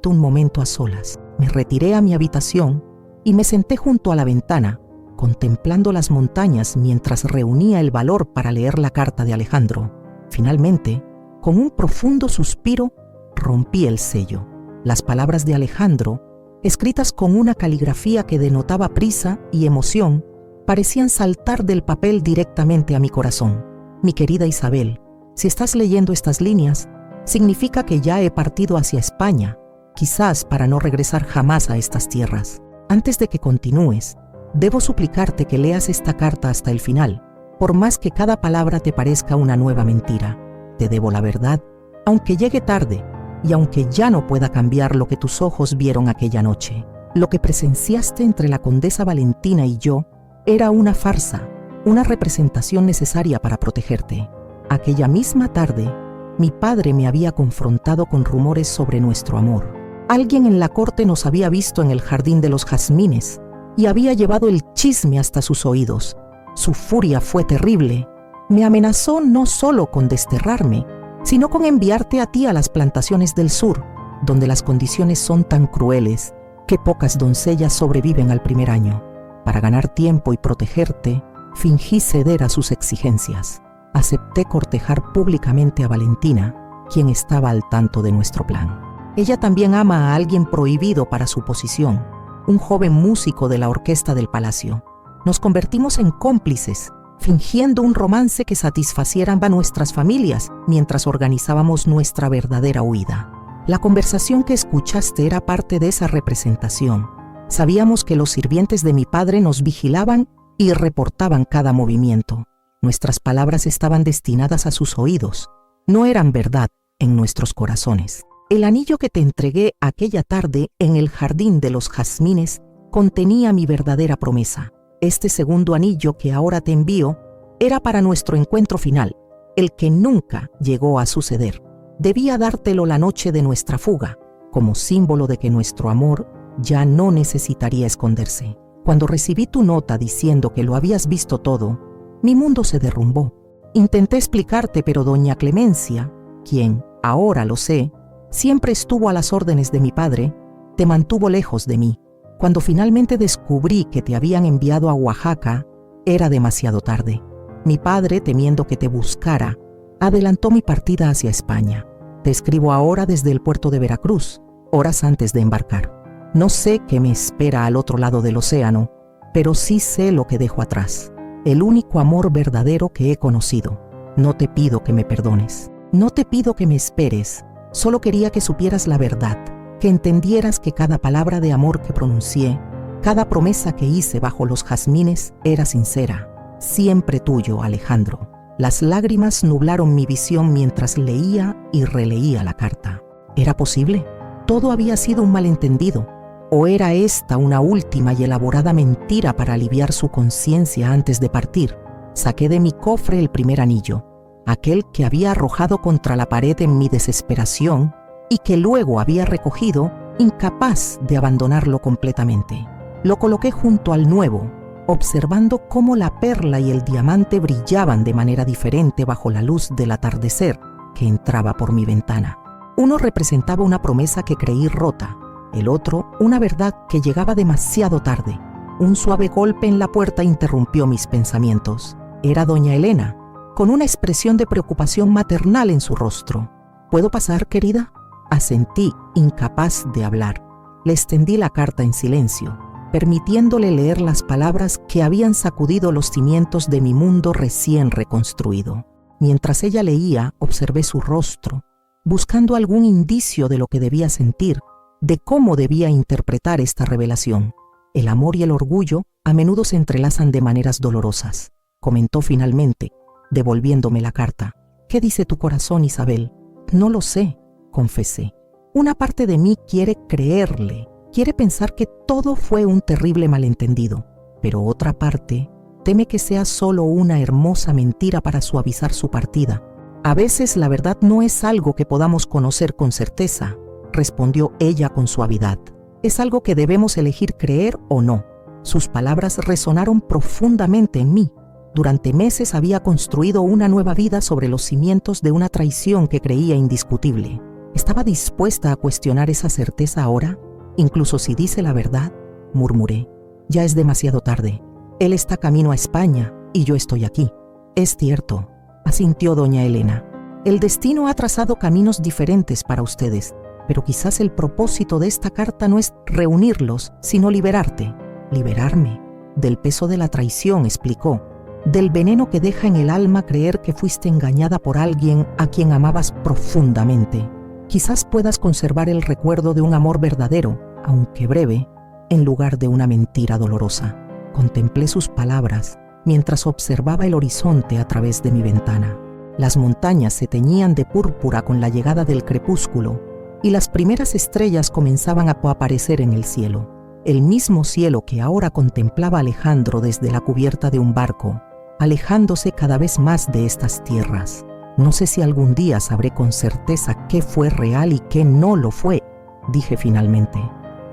un momento a solas. Me retiré a mi habitación y me senté junto a la ventana, contemplando las montañas mientras reunía el valor para leer la carta de Alejandro. Finalmente, con un profundo suspiro, rompí el sello. Las palabras de Alejandro, escritas con una caligrafía que denotaba prisa y emoción, parecían saltar del papel directamente a mi corazón. Mi querida Isabel, si estás leyendo estas líneas, significa que ya he partido hacia España, quizás para no regresar jamás a estas tierras. Antes de que continúes, debo suplicarte que leas esta carta hasta el final, por más que cada palabra te parezca una nueva mentira. Te debo la verdad, aunque llegue tarde y aunque ya no pueda cambiar lo que tus ojos vieron aquella noche. Lo que presenciaste entre la condesa Valentina y yo era una farsa, una representación necesaria para protegerte. Aquella misma tarde, mi padre me había confrontado con rumores sobre nuestro amor. Alguien en la corte nos había visto en el jardín de los jazmines y había llevado el chisme hasta sus oídos. Su furia fue terrible. Me amenazó no solo con desterrarme, sino con enviarte a ti a las plantaciones del sur, donde las condiciones son tan crueles que pocas doncellas sobreviven al primer año. Para ganar tiempo y protegerte, fingí ceder a sus exigencias. Acepté cortejar públicamente a Valentina, quien estaba al tanto de nuestro plan. Ella también ama a alguien prohibido para su posición, un joven músico de la orquesta del palacio. Nos convertimos en cómplices, fingiendo un romance que satisfaciera a nuestras familias mientras organizábamos nuestra verdadera huida. La conversación que escuchaste era parte de esa representación. Sabíamos que los sirvientes de mi padre nos vigilaban y reportaban cada movimiento. Nuestras palabras estaban destinadas a sus oídos, no eran verdad en nuestros corazones. El anillo que te entregué aquella tarde en el jardín de los jazmines contenía mi verdadera promesa. Este segundo anillo que ahora te envío era para nuestro encuentro final, el que nunca llegó a suceder. Debía dártelo la noche de nuestra fuga, como símbolo de que nuestro amor ya no necesitaría esconderse. Cuando recibí tu nota diciendo que lo habías visto todo, mi mundo se derrumbó. Intenté explicarte, pero doña Clemencia, quien, ahora lo sé, siempre estuvo a las órdenes de mi padre, te mantuvo lejos de mí. Cuando finalmente descubrí que te habían enviado a Oaxaca, era demasiado tarde. Mi padre, temiendo que te buscara, adelantó mi partida hacia España. Te escribo ahora desde el puerto de Veracruz, horas antes de embarcar. No sé qué me espera al otro lado del océano, pero sí sé lo que dejo atrás. El único amor verdadero que he conocido. No te pido que me perdones. No te pido que me esperes. Solo quería que supieras la verdad, que entendieras que cada palabra de amor que pronuncié, cada promesa que hice bajo los jazmines era sincera. Siempre tuyo, Alejandro. Las lágrimas nublaron mi visión mientras leía y releía la carta. ¿Era posible? ¿Todo había sido un malentendido? ¿O era esta una última y elaborada mentira para aliviar su conciencia antes de partir? Saqué de mi cofre el primer anillo, aquel que había arrojado contra la pared en mi desesperación y que luego había recogido, incapaz de abandonarlo completamente. Lo coloqué junto al nuevo, observando cómo la perla y el diamante brillaban de manera diferente bajo la luz del atardecer que entraba por mi ventana. Uno representaba una promesa que creí rota, el otro una verdad que llegaba demasiado tarde. Un suave golpe en la puerta interrumpió mis pensamientos. Era doña Elena, con una expresión de preocupación maternal en su rostro. ¿Puedo pasar, querida? Asentí, incapaz de hablar. Le extendí la carta en silencio, permitiéndole leer las palabras que habían sacudido los cimientos de mi mundo recién reconstruido. Mientras ella leía, observé su rostro, buscando algún indicio de lo que debía sentir, de cómo debía interpretar esta revelación. El amor y el orgullo a menudo se entrelazan de maneras dolorosas, comentó finalmente, devolviéndome la carta. ¿Qué dice tu corazón, Isabel? No lo sé, confesé. Una parte de mí quiere creerle, quiere pensar que todo fue un terrible malentendido, pero otra parte Teme que sea solo una hermosa mentira para suavizar su partida. A veces la verdad no es algo que podamos conocer con certeza, respondió ella con suavidad. Es algo que debemos elegir creer o no. Sus palabras resonaron profundamente en mí. Durante meses había construido una nueva vida sobre los cimientos de una traición que creía indiscutible. ¿Estaba dispuesta a cuestionar esa certeza ahora? Incluso si dice la verdad, murmuré. Ya es demasiado tarde. Él está camino a España y yo estoy aquí. Es cierto, asintió doña Elena. El destino ha trazado caminos diferentes para ustedes, pero quizás el propósito de esta carta no es reunirlos, sino liberarte. ¿Liberarme? Del peso de la traición, explicó. Del veneno que deja en el alma creer que fuiste engañada por alguien a quien amabas profundamente. Quizás puedas conservar el recuerdo de un amor verdadero, aunque breve, en lugar de una mentira dolorosa. Contemplé sus palabras mientras observaba el horizonte a través de mi ventana. Las montañas se teñían de púrpura con la llegada del crepúsculo y las primeras estrellas comenzaban a aparecer en el cielo. El mismo cielo que ahora contemplaba Alejandro desde la cubierta de un barco, alejándose cada vez más de estas tierras. No sé si algún día sabré con certeza qué fue real y qué no lo fue, dije finalmente,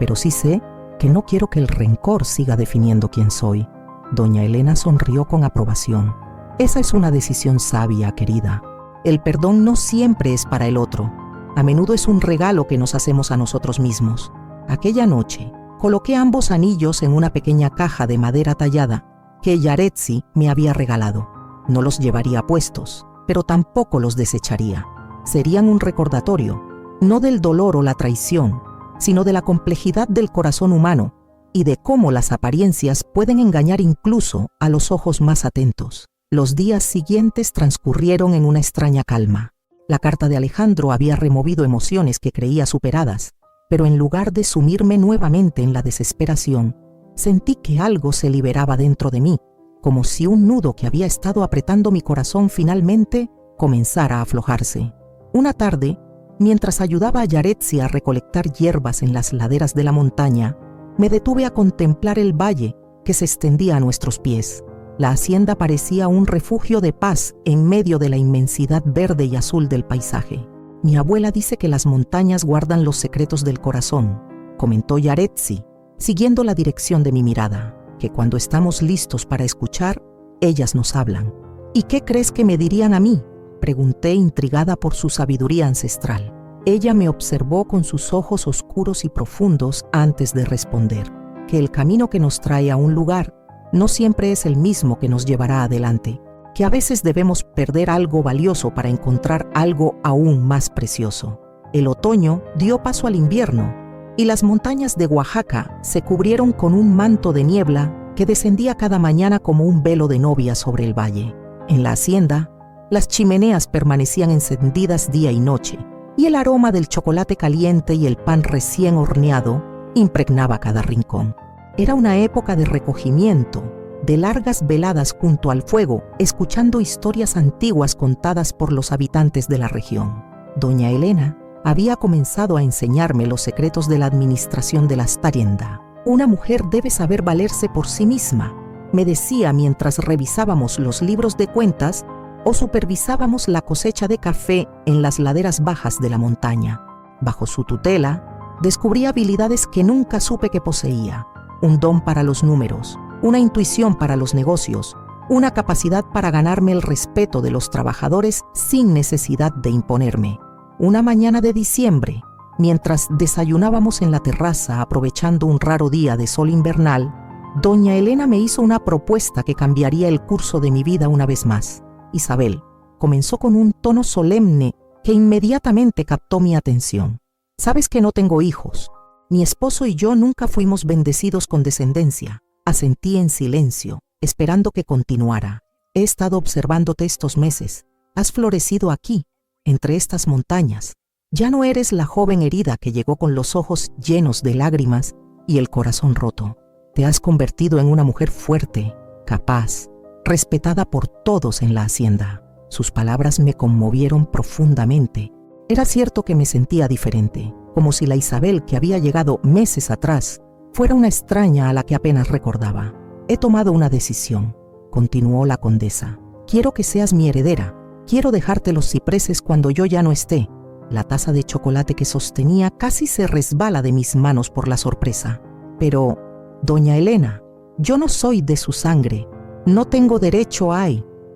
pero sí sé que no quiero que el rencor siga definiendo quién soy. Doña Elena sonrió con aprobación. Esa es una decisión sabia, querida. El perdón no siempre es para el otro. A menudo es un regalo que nos hacemos a nosotros mismos. Aquella noche, coloqué ambos anillos en una pequeña caja de madera tallada que Yaretsi me había regalado. No los llevaría puestos, pero tampoco los desecharía. Serían un recordatorio, no del dolor o la traición, sino de la complejidad del corazón humano y de cómo las apariencias pueden engañar incluso a los ojos más atentos. Los días siguientes transcurrieron en una extraña calma. La carta de Alejandro había removido emociones que creía superadas, pero en lugar de sumirme nuevamente en la desesperación, sentí que algo se liberaba dentro de mí, como si un nudo que había estado apretando mi corazón finalmente comenzara a aflojarse. Una tarde, mientras ayudaba a Yaretsi a recolectar hierbas en las laderas de la montaña, me detuve a contemplar el valle que se extendía a nuestros pies. La hacienda parecía un refugio de paz en medio de la inmensidad verde y azul del paisaje. Mi abuela dice que las montañas guardan los secretos del corazón, comentó Yaretsi, siguiendo la dirección de mi mirada, que cuando estamos listos para escuchar, ellas nos hablan. ¿Y qué crees que me dirían a mí?, pregunté intrigada por su sabiduría ancestral. Ella me observó con sus ojos oscuros y profundos antes de responder, que el camino que nos trae a un lugar no siempre es el mismo que nos llevará adelante, que a veces debemos perder algo valioso para encontrar algo aún más precioso. El otoño dio paso al invierno y las montañas de Oaxaca se cubrieron con un manto de niebla que descendía cada mañana como un velo de novia sobre el valle. En la hacienda, las chimeneas permanecían encendidas día y noche, y el aroma del chocolate caliente y el pan recién horneado impregnaba cada rincón. Era una época de recogimiento, de largas veladas junto al fuego, escuchando historias antiguas contadas por los habitantes de la región. Doña Elena había comenzado a enseñarme los secretos de la administración de la hacienda. Una mujer debe saber valerse por sí misma, me decía mientras revisábamos los libros de cuentas o supervisábamos la cosecha de café en las laderas bajas de la montaña. Bajo su tutela, descubrí habilidades que nunca supe que poseía: un don para los números, una intuición para los negocios, una capacidad para ganarme el respeto de los trabajadores sin necesidad de imponerme. Una mañana de diciembre, mientras desayunábamos en la terraza aprovechando un raro día de sol invernal, doña Elena me hizo una propuesta que cambiaría el curso de mi vida una vez más. Isabel, comenzó con un tono solemne que inmediatamente captó mi atención. Sabes que no tengo hijos. Mi esposo y yo nunca fuimos bendecidos con descendencia. Asentí en silencio, esperando que continuara. He estado observándote estos meses. Has florecido aquí, entre estas montañas. Ya no eres la joven herida que llegó con los ojos llenos de lágrimas y el corazón roto. Te has convertido en una mujer fuerte, capaz, respetada por todos en la hacienda. Sus palabras me conmovieron profundamente. Era cierto que me sentía diferente, como si la Isabel que había llegado meses atrás fuera una extraña a la que apenas recordaba. He tomado una decisión. continuó la condesa. Quiero que seas mi heredera. Quiero dejarte los cipreses cuando yo ya no esté. La taza de chocolate que sostenía casi se resbala de mis manos por la sorpresa. Pero, doña Elena, yo no soy de su sangre. No tengo derecho a...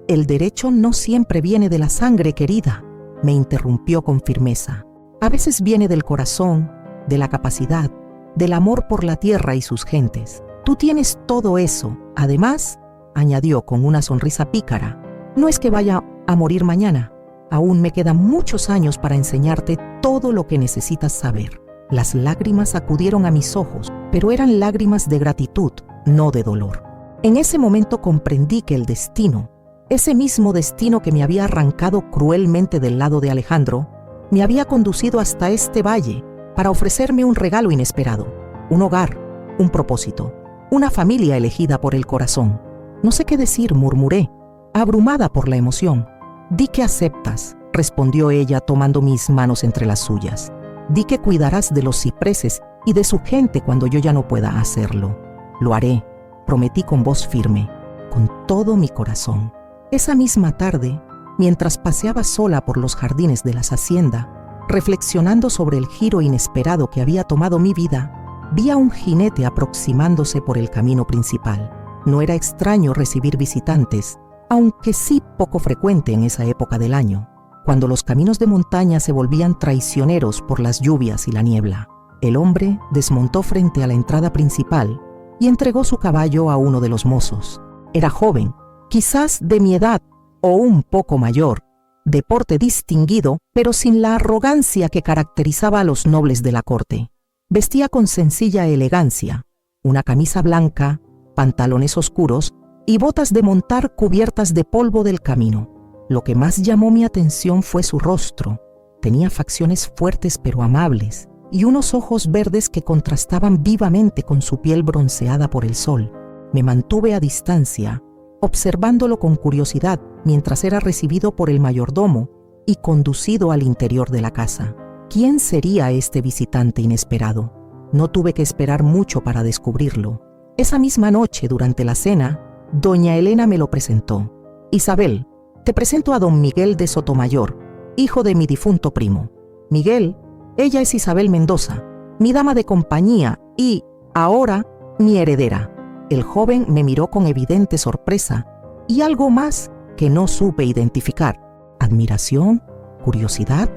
El derecho no siempre viene de la sangre, querida, me interrumpió con firmeza. A veces viene del corazón, de la capacidad, del amor por la tierra y sus gentes. Tú tienes todo eso. Además, añadió con una sonrisa pícara, no es que vaya a morir mañana. Aún me quedan muchos años para enseñarte todo lo que necesitas saber. Las lágrimas acudieron a mis ojos, pero eran lágrimas de gratitud, no de dolor. En ese momento comprendí que el destino, ese mismo destino que me había arrancado cruelmente del lado de Alejandro, me había conducido hasta este valle para ofrecerme un regalo inesperado, un hogar, un propósito, una familia elegida por el corazón. No sé qué decir, murmuré, abrumada por la emoción. Di que aceptas, respondió ella tomando mis manos entre las suyas. Di que cuidarás de los cipreses y de su gente cuando yo ya no pueda hacerlo. Lo haré, prometí con voz firme, con todo mi corazón. Esa misma tarde, mientras paseaba sola por los jardines de las haciendas, reflexionando sobre el giro inesperado que había tomado mi vida, vi a un jinete aproximándose por el camino principal. No era extraño recibir visitantes, aunque sí poco frecuente en esa época del año, cuando los caminos de montaña se volvían traicioneros por las lluvias y la niebla. El hombre desmontó frente a la entrada principal y entregó su caballo a uno de los mozos. Era joven, quizás de mi edad o un poco mayor, de porte distinguido, pero sin la arrogancia que caracterizaba a los nobles de la corte. Vestía con sencilla elegancia, una camisa blanca, pantalones oscuros y botas de montar cubiertas de polvo del camino. Lo que más llamó mi atención fue su rostro. Tenía facciones fuertes pero amables y unos ojos verdes que contrastaban vivamente con su piel bronceada por el sol. Me mantuve a distancia, observándolo con curiosidad mientras era recibido por el mayordomo y conducido al interior de la casa. ¿Quién sería este visitante inesperado? No tuve que esperar mucho para descubrirlo. Esa misma noche, durante la cena, doña Elena me lo presentó. Isabel, te presento a don Miguel de Sotomayor, hijo de mi difunto primo. Miguel, ella es Isabel Mendoza, mi dama de compañía y, ahora, mi heredera. El joven me miró con evidente sorpresa y algo más que no supe identificar. ¿Admiración? ¿Curiosidad?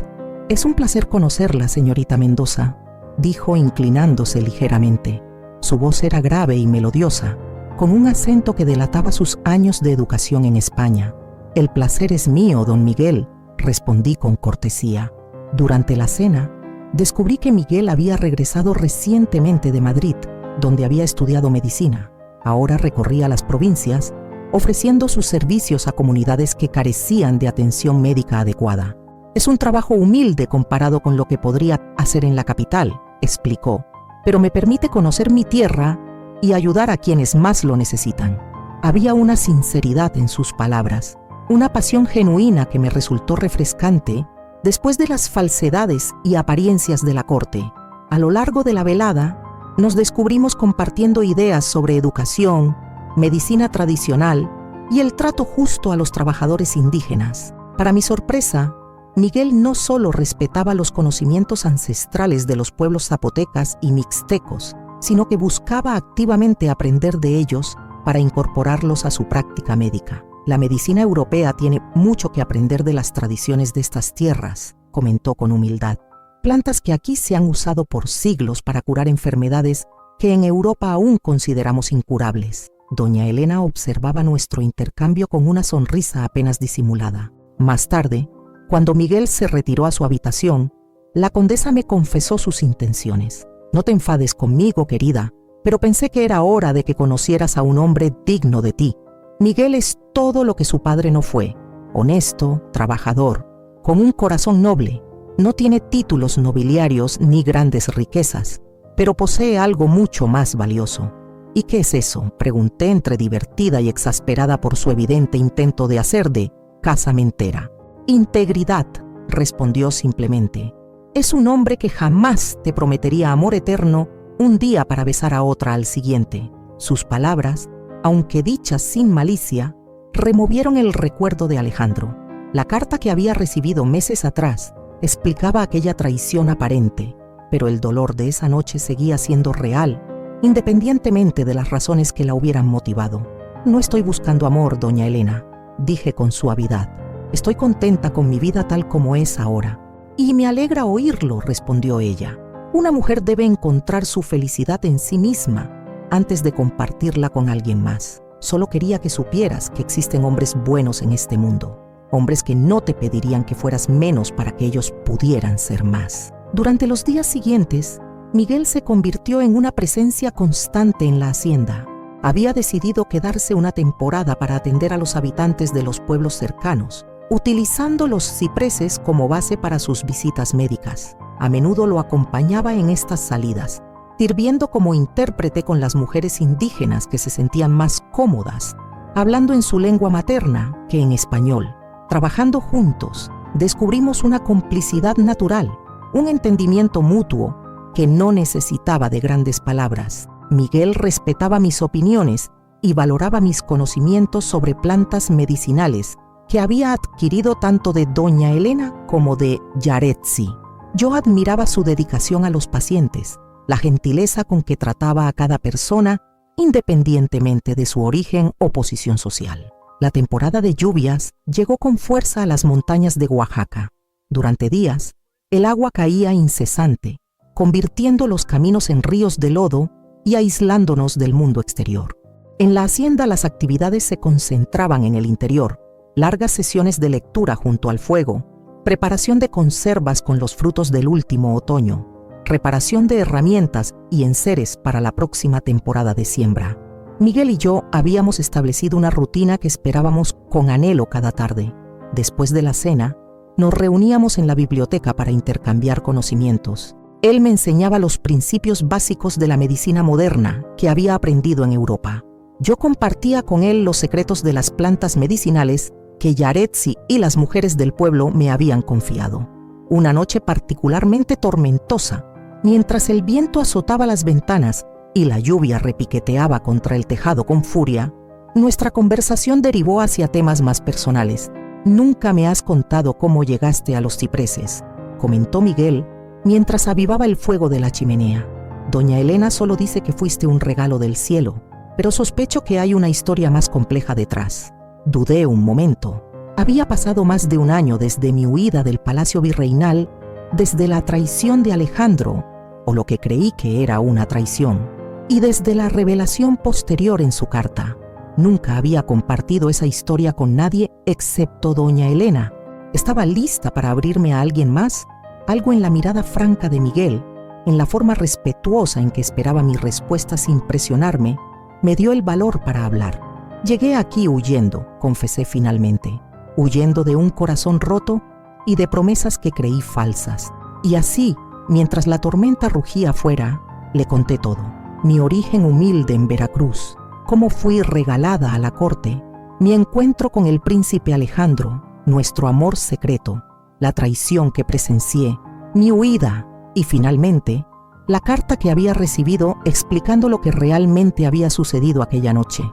Es un placer conocerla, señorita Mendoza, dijo inclinándose ligeramente. Su voz era grave y melodiosa, con un acento que delataba sus años de educación en España. El placer es mío, don Miguel, respondí con cortesía. Durante la cena, descubrí que Miguel había regresado recientemente de Madrid, donde había estudiado medicina. Ahora recorría las provincias, ofreciendo sus servicios a comunidades que carecían de atención médica adecuada. Es un trabajo humilde comparado con lo que podría hacer en la capital, explicó, pero me permite conocer mi tierra y ayudar a quienes más lo necesitan. Había una sinceridad en sus palabras, una pasión genuina que me resultó refrescante después de las falsedades y apariencias de la corte. A lo largo de la velada, nos descubrimos compartiendo ideas sobre educación, medicina tradicional y el trato justo a los trabajadores indígenas. Para mi sorpresa, Miguel no solo respetaba los conocimientos ancestrales de los pueblos zapotecas y mixtecos, sino que buscaba activamente aprender de ellos para incorporarlos a su práctica médica. La medicina europea tiene mucho que aprender de las tradiciones de estas tierras, comentó con humildad. Plantas que aquí se han usado por siglos para curar enfermedades que en Europa aún consideramos incurables. Doña Elena observaba nuestro intercambio con una sonrisa apenas disimulada. Más tarde, cuando Miguel se retiró a su habitación, la condesa me confesó sus intenciones. No te enfades conmigo, querida, pero pensé que era hora de que conocieras a un hombre digno de ti. Miguel es todo lo que su padre no fue: honesto, trabajador, con un corazón noble. No tiene títulos nobiliarios ni grandes riquezas, pero posee algo mucho más valioso. ¿Y qué es eso?, pregunté entre divertida y exasperada por su evidente intento de hacer de casamentera. Integridad, respondió simplemente. Es un hombre que jamás te prometería amor eterno un día para besar a otra al siguiente. Sus palabras aunque dichas sin malicia, removieron el recuerdo de Alejandro. La carta que había recibido meses atrás explicaba aquella traición aparente, pero el dolor de esa noche seguía siendo real, independientemente de las razones que la hubieran motivado. No estoy buscando amor, doña Elena, dije con suavidad. Estoy contenta con mi vida tal como es ahora. Y me alegra oírlo, respondió ella. Una mujer debe encontrar su felicidad en sí misma antes de compartirla con alguien más. Solo quería que supieras que existen hombres buenos en este mundo, hombres que no te pedirían que fueras menos para que ellos pudieran ser más. Durante los días siguientes, Miguel se convirtió en una presencia constante en la hacienda. Había decidido quedarse una temporada para atender a los habitantes de los pueblos cercanos, utilizando los cipreses como base para sus visitas médicas. A menudo lo acompañaba en estas salidas, sirviendo como intérprete con las mujeres indígenas que se sentían más cómodas, hablando en su lengua materna que en español. Trabajando juntos, descubrimos una complicidad natural, un entendimiento mutuo que no necesitaba de grandes palabras. Miguel respetaba mis opiniones y valoraba mis conocimientos sobre plantas medicinales que había adquirido tanto de doña Elena como de Yaretsi. Yo admiraba su dedicación a los pacientes, la gentileza con que trataba a cada persona, independientemente de su origen o posición social. La temporada de lluvias llegó con fuerza a las montañas de Oaxaca. Durante días, el agua caía incesante, convirtiendo los caminos en ríos de lodo y aislándonos del mundo exterior. En la hacienda las actividades se concentraban en el interior, largas sesiones de lectura junto al fuego, preparación de conservas con los frutos del último otoño, reparación de herramientas y enseres para la próxima temporada de siembra. Miguel y yo habíamos establecido una rutina que esperábamos con anhelo cada tarde. Después de la cena, nos reuníamos en la biblioteca para intercambiar conocimientos. Él me enseñaba los principios básicos de la medicina moderna que había aprendido en Europa. Yo compartía con él los secretos de las plantas medicinales que Yaretsi y las mujeres del pueblo me habían confiado. Una noche particularmente tormentosa, mientras el viento azotaba las ventanas y la lluvia repiqueteaba contra el tejado con furia, nuestra conversación derivó hacia temas más personales. «Nunca me has contado cómo llegaste a los cipreses», comentó Miguel mientras avivaba el fuego de la chimenea. «Doña Elena solo dice que fuiste un regalo del cielo, pero sospecho que hay una historia más compleja detrás». Dudé un momento. Había pasado más de un año desde mi huida del palacio virreinal, desde la traición de Alejandro, o lo que creí que era una traición, y desde la revelación posterior en su carta. Nunca había compartido esa historia con nadie excepto doña Elena. Estaba lista para abrirme a alguien más. Algo en la mirada franca de Miguel, en la forma respetuosa en que esperaba mi respuesta sin presionarme, me dio el valor para hablar. Llegué aquí huyendo, confesé finalmente, huyendo de un corazón roto y de promesas que creí falsas. Y así, mientras la tormenta rugía afuera, le conté todo. Mi origen humilde en Veracruz, cómo fui regalada a la corte, mi encuentro con el príncipe Alejandro, nuestro amor secreto, la traición que presencié, mi huida y, finalmente, la carta que había recibido explicando lo que realmente había sucedido aquella noche.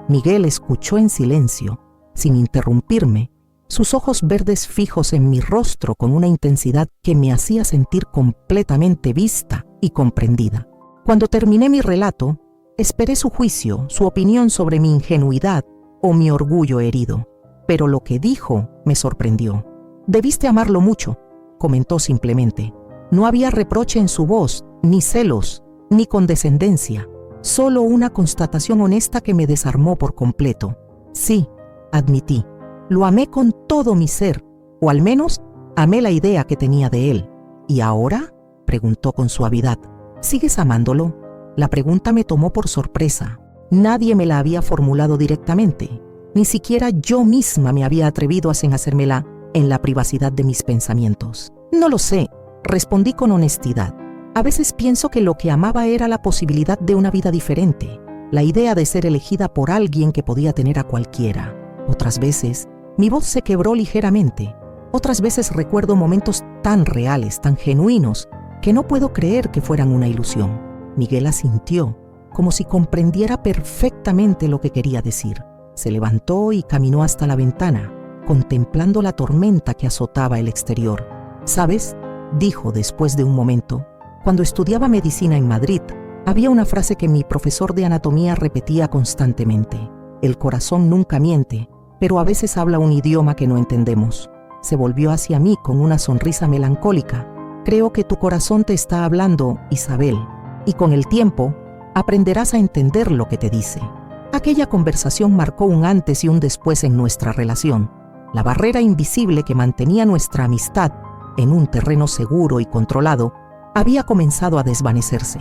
Miguel escuchó en silencio, sin interrumpirme, sus ojos verdes fijos en mi rostro con una intensidad que me hacía sentir completamente vista y comprendida. Cuando terminé mi relato, esperé su juicio, su opinión sobre mi ingenuidad o mi orgullo herido. Pero lo que dijo me sorprendió. «Debiste amarlo mucho», comentó simplemente. No había reproche en su voz, ni celos, ni condescendencia. Solo una constatación honesta que me desarmó por completo. «Sí», admití, «lo amé con todo mi ser, o al menos amé la idea que tenía de él». «¿Y ahora?», preguntó con suavidad. «¿Sigues amándolo?». La pregunta me tomó por sorpresa. Nadie me la había formulado directamente. Ni siquiera yo misma me había atrevido a hacérmela en la privacidad de mis pensamientos. «No lo sé», respondí con honestidad. «A veces pienso que lo que amaba era la posibilidad de una vida diferente, la idea de ser elegida por alguien que podía tener a cualquiera. Otras veces, mi voz se quebró ligeramente. Otras veces recuerdo momentos tan reales, tan genuinos, que no puedo creer que fueran una ilusión». Miguel asintió, como si comprendiera perfectamente lo que quería decir. Se levantó y caminó hasta la ventana, contemplando la tormenta que azotaba el exterior. «¿Sabes?», dijo después de un momento. «Cuando estudiaba medicina en Madrid, había una frase que mi profesor de anatomía repetía constantemente. El corazón nunca miente, pero a veces habla un idioma que no entendemos». Se volvió hacia mí con una sonrisa melancólica. «Creo que tu corazón te está hablando, Isabel, y con el tiempo aprenderás a entender lo que te dice». Aquella conversación marcó un antes y un después en nuestra relación. La barrera invisible que mantenía nuestra amistad en un terreno seguro y controlado había comenzado a desvanecerse.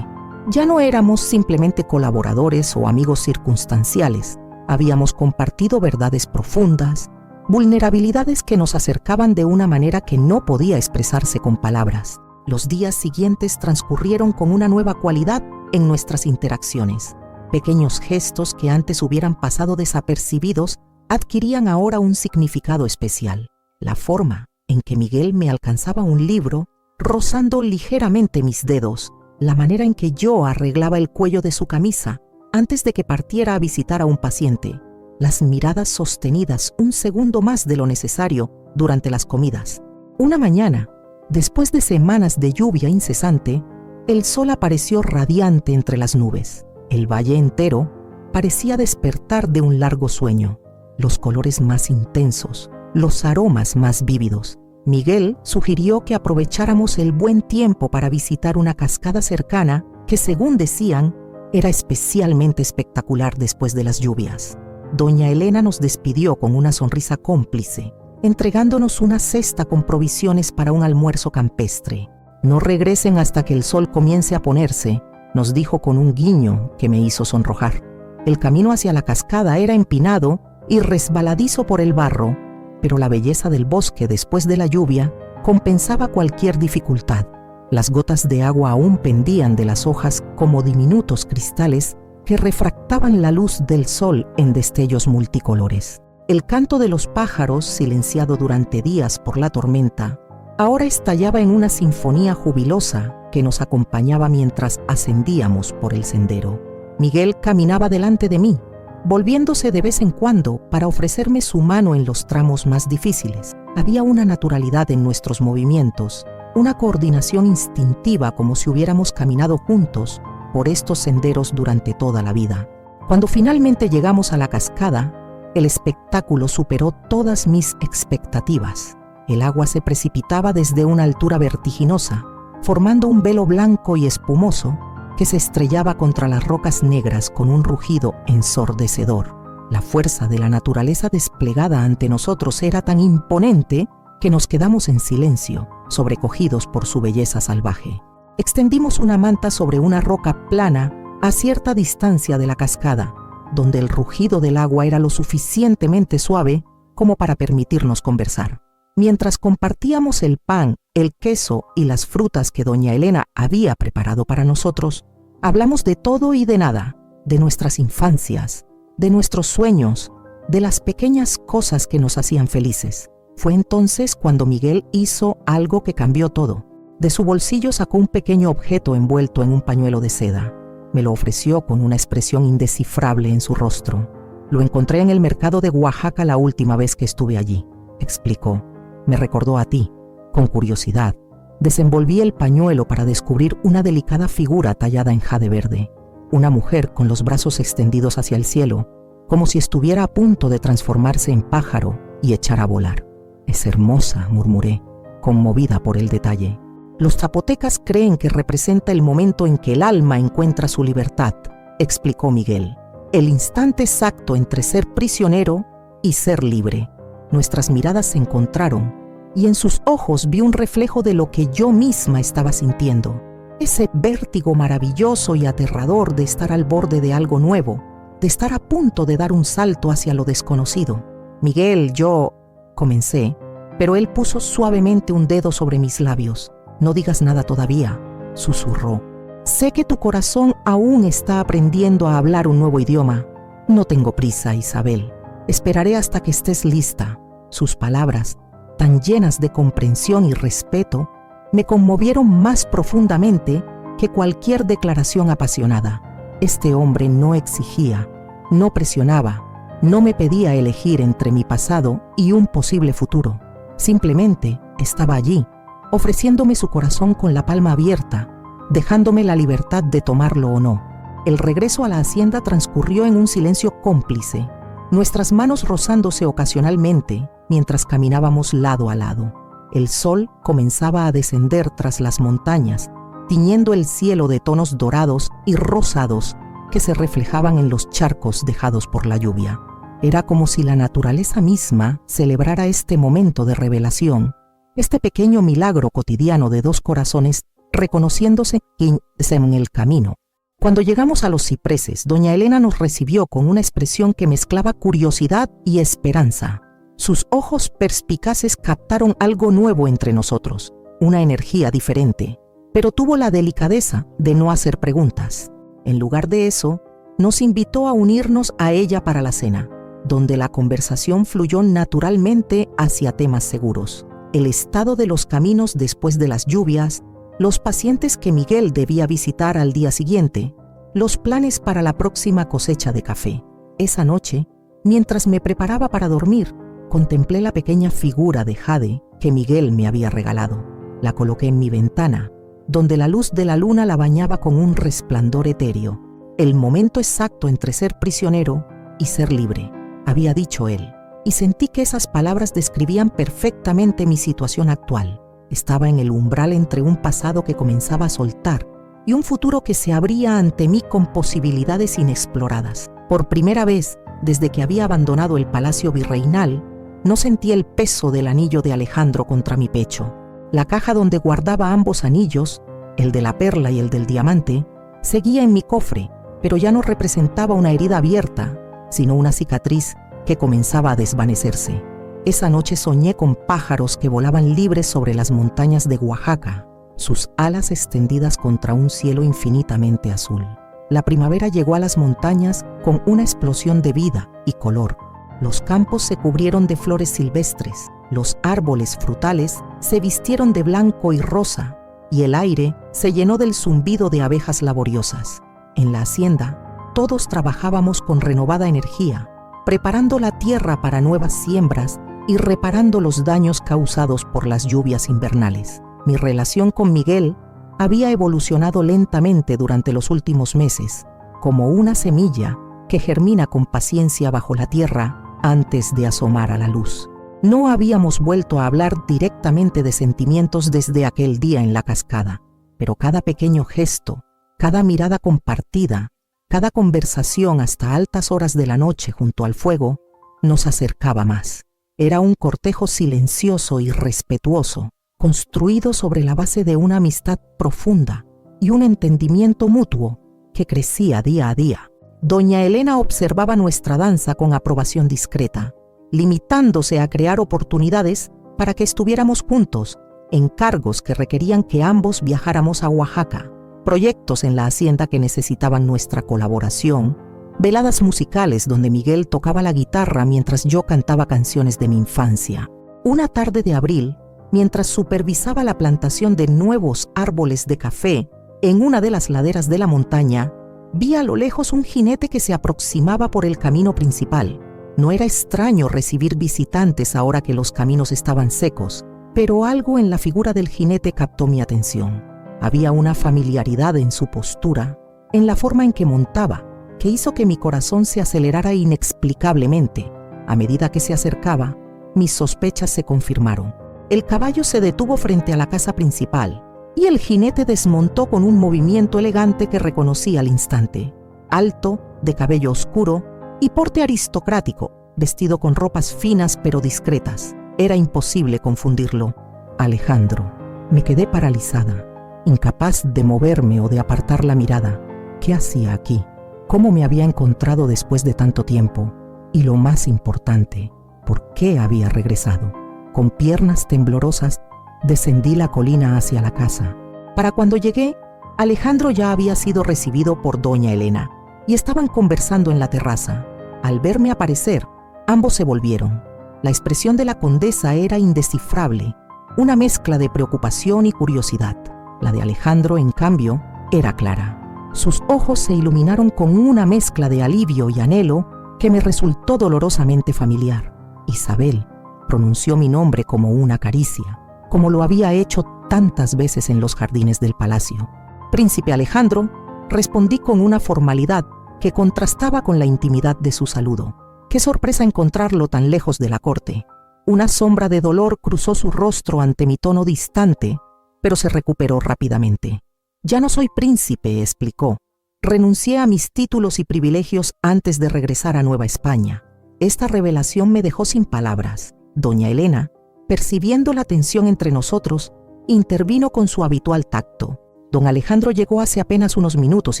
Ya no éramos simplemente colaboradores o amigos circunstanciales. Habíamos compartido verdades profundas, vulnerabilidades que nos acercaban de una manera que no podía expresarse con palabras. Los días siguientes transcurrieron con una nueva cualidad en nuestras interacciones. Pequeños gestos que antes hubieran pasado desapercibidos adquirían ahora un significado especial. La forma en que Miguel me alcanzaba un libro, rozando ligeramente mis dedos, la manera en que yo arreglaba el cuello de su camisa antes de que partiera a visitar a un paciente, las miradas sostenidas un segundo más de lo necesario durante las comidas. Una mañana, después de semanas de lluvia incesante, el sol apareció radiante entre las nubes. El valle entero parecía despertar de un largo sueño. Los colores más intensos, los aromas más vívidos. Miguel sugirió que aprovecháramos el buen tiempo para visitar una cascada cercana que, según decían, era especialmente espectacular después de las lluvias. Doña Elena nos despidió con una sonrisa cómplice, entregándonos una cesta con provisiones para un almuerzo campestre. «No regresen hasta que el sol comience a ponerse», nos dijo con un guiño que me hizo sonrojar. El camino hacia la cascada era empinado y resbaladizo por el barro, pero la belleza del bosque después de la lluvia compensaba cualquier dificultad. Las gotas de agua aún pendían de las hojas como diminutos cristales que refractaban la luz del sol en destellos multicolores. El canto de los pájaros, silenciado durante días por la tormenta, ahora estallaba en una sinfonía jubilosa que nos acompañaba mientras ascendíamos por el sendero. Miguel caminaba delante de mí, volviéndose de vez en cuando para ofrecerme su mano en los tramos más difíciles. Había una naturalidad en nuestros movimientos, una coordinación instintiva como si hubiéramos caminado juntos por estos senderos durante toda la vida. Cuando finalmente llegamos a la cascada, el espectáculo superó todas mis expectativas. El agua se precipitaba desde una altura vertiginosa, formando un velo blanco y espumoso que se estrellaba contra las rocas negras con un rugido ensordecedor. La fuerza de la naturaleza desplegada ante nosotros era tan imponente que nos quedamos en silencio, sobrecogidos por su belleza salvaje. Extendimos una manta sobre una roca plana a cierta distancia de la cascada, donde el rugido del agua era lo suficientemente suave como para permitirnos conversar. Mientras compartíamos el pan, el queso y las frutas que doña Elena había preparado para nosotros, hablamos de todo y de nada, de nuestras infancias, de nuestros sueños, de las pequeñas cosas que nos hacían felices. Fue entonces cuando Miguel hizo algo que cambió todo. De su bolsillo sacó un pequeño objeto envuelto en un pañuelo de seda. Me lo ofreció con una expresión indescifrable en su rostro. «Lo encontré en el mercado de Oaxaca la última vez que estuve allí», explicó. «Me recordó a ti». Con curiosidad, desenvolví el pañuelo para descubrir una delicada figura tallada en jade verde. Una mujer con los brazos extendidos hacia el cielo, como si estuviera a punto de transformarse en pájaro y echar a volar. «Es hermosa», murmuré, conmovida por el detalle. «Los zapotecas creen que representa el momento en que el alma encuentra su libertad», explicó Miguel. «El instante exacto entre ser prisionero y ser libre». Nuestras miradas se encontraron y en sus ojos vi un reflejo de lo que yo misma estaba sintiendo. Ese vértigo maravilloso y aterrador de estar al borde de algo nuevo, de estar a punto de dar un salto hacia lo desconocido. «Miguel, yo…», comencé, pero él puso suavemente un dedo sobre mis labios. «No digas nada todavía», susurró. «Sé que tu corazón aún está aprendiendo a hablar un nuevo idioma. No tengo prisa, Isabel. Esperaré hasta que estés lista». Sus palabras, tan llenas de comprensión y respeto, me conmovieron más profundamente que cualquier declaración apasionada. Este hombre no exigía, no presionaba, no me pedía elegir entre mi pasado y un posible futuro. Simplemente estaba allí, ofreciéndome su corazón con la palma abierta, dejándome la libertad de tomarlo o no. El regreso a la hacienda transcurrió en un silencio cómplice, nuestras manos rozándose ocasionalmente mientras caminábamos lado a lado. El sol comenzaba a descender tras las montañas, tiñendo el cielo de tonos dorados y rosados que se reflejaban en los charcos dejados por la lluvia. Era como si la naturaleza misma celebrara este momento de revelación, este pequeño milagro cotidiano de dos corazones reconociéndose en el camino. Cuando llegamos a los cipreses, doña Elena nos recibió con una expresión que mezclaba curiosidad y esperanza. Sus ojos perspicaces captaron algo nuevo entre nosotros, una energía diferente, pero tuvo la delicadeza de no hacer preguntas. En lugar de eso, nos invitó a unirnos a ella para la cena, donde la conversación fluyó naturalmente hacia temas seguros. El estado de los caminos después de las lluvias, los pacientes que Miguel debía visitar al día siguiente, los planes para la próxima cosecha de café. Esa noche, mientras me preparaba para dormir, contemplé la pequeña figura de jade que Miguel me había regalado. La coloqué en mi ventana, donde la luz de la luna la bañaba con un resplandor etéreo. El momento exacto entre ser prisionero y ser libre, había dicho él, y sentí que esas palabras describían perfectamente mi situación actual. Estaba en el umbral entre un pasado que comenzaba a soltar y un futuro que se abría ante mí con posibilidades inexploradas. Por primera vez, desde que había abandonado el palacio virreinal, no sentí el peso del anillo de Alejandro contra mi pecho. La caja donde guardaba ambos anillos, el de la perla y el del diamante, seguía en mi cofre, pero ya no representaba una herida abierta, sino una cicatriz que comenzaba a desvanecerse. Esa noche soñé con pájaros que volaban libres sobre las montañas de Oaxaca, sus alas extendidas contra un cielo infinitamente azul. La primavera llegó a las montañas con una explosión de vida y color. Los campos se cubrieron de flores silvestres, los árboles frutales se vistieron de blanco y rosa, y el aire se llenó del zumbido de abejas laboriosas. En la hacienda, todos trabajábamos con renovada energía, preparando la tierra para nuevas siembras y reparando los daños causados por las lluvias invernales. Mi relación con Miguel había evolucionado lentamente durante los últimos meses, como una semilla que germina con paciencia bajo la tierra antes de asomar a la luz. No habíamos vuelto a hablar directamente de sentimientos desde aquel día en la cascada, pero cada pequeño gesto, cada mirada compartida, cada conversación hasta altas horas de la noche junto al fuego, nos acercaba más. Era un cortejo silencioso y respetuoso, construido sobre la base de una amistad profunda y un entendimiento mutuo que crecía día a día. Doña Elena observaba nuestra danza con aprobación discreta, limitándose a crear oportunidades para que estuviéramos juntos, encargos que requerían que ambos viajáramos a Oaxaca, proyectos en la hacienda que necesitaban nuestra colaboración, veladas musicales donde Miguel tocaba la guitarra mientras yo cantaba canciones de mi infancia. Una tarde de abril, mientras supervisaba la plantación de nuevos árboles de café en una de las laderas de la montaña, vi a lo lejos un jinete que se aproximaba por el camino principal. No era extraño recibir visitantes ahora que los caminos estaban secos, pero algo en la figura del jinete captó mi atención. Había una familiaridad en su postura, en la forma en que montaba, que hizo que mi corazón se acelerara inexplicablemente. A medida que se acercaba, mis sospechas se confirmaron. El caballo se detuvo frente a la casa principal y el jinete desmontó con un movimiento elegante que reconocí al instante. Alto, de cabello oscuro y porte aristocrático, vestido con ropas finas pero discretas. Era imposible confundirlo. Alejandro. Me quedé paralizada, incapaz de moverme o de apartar la mirada. ¿Qué hacía aquí? ¿Cómo me había encontrado después de tanto tiempo? Y lo más importante, ¿por qué había regresado? Con piernas temblorosas, descendí la colina hacia la casa. Para cuando llegué, Alejandro ya había sido recibido por doña Elena y estaban conversando en la terraza. Al verme aparecer, ambos se volvieron. La expresión de la condesa era indescifrable, una mezcla de preocupación y curiosidad. La de Alejandro, en cambio, era clara. Sus ojos se iluminaron con una mezcla de alivio y anhelo que me resultó dolorosamente familiar. Isabel pronunció mi nombre como una caricia, como lo había hecho tantas veces en los jardines del palacio. Príncipe Alejandro, respondí con una formalidad que contrastaba con la intimidad de su saludo. Qué sorpresa encontrarlo tan lejos de la corte. Una sombra de dolor cruzó su rostro ante mi tono distante, pero se recuperó rápidamente. Ya no soy príncipe, explicó. Renuncié a mis títulos y privilegios antes de regresar a Nueva España. Esta revelación me dejó sin palabras. Doña Elena, percibiendo la tensión entre nosotros, intervino con su habitual tacto. Don Alejandro llegó hace apenas unos minutos,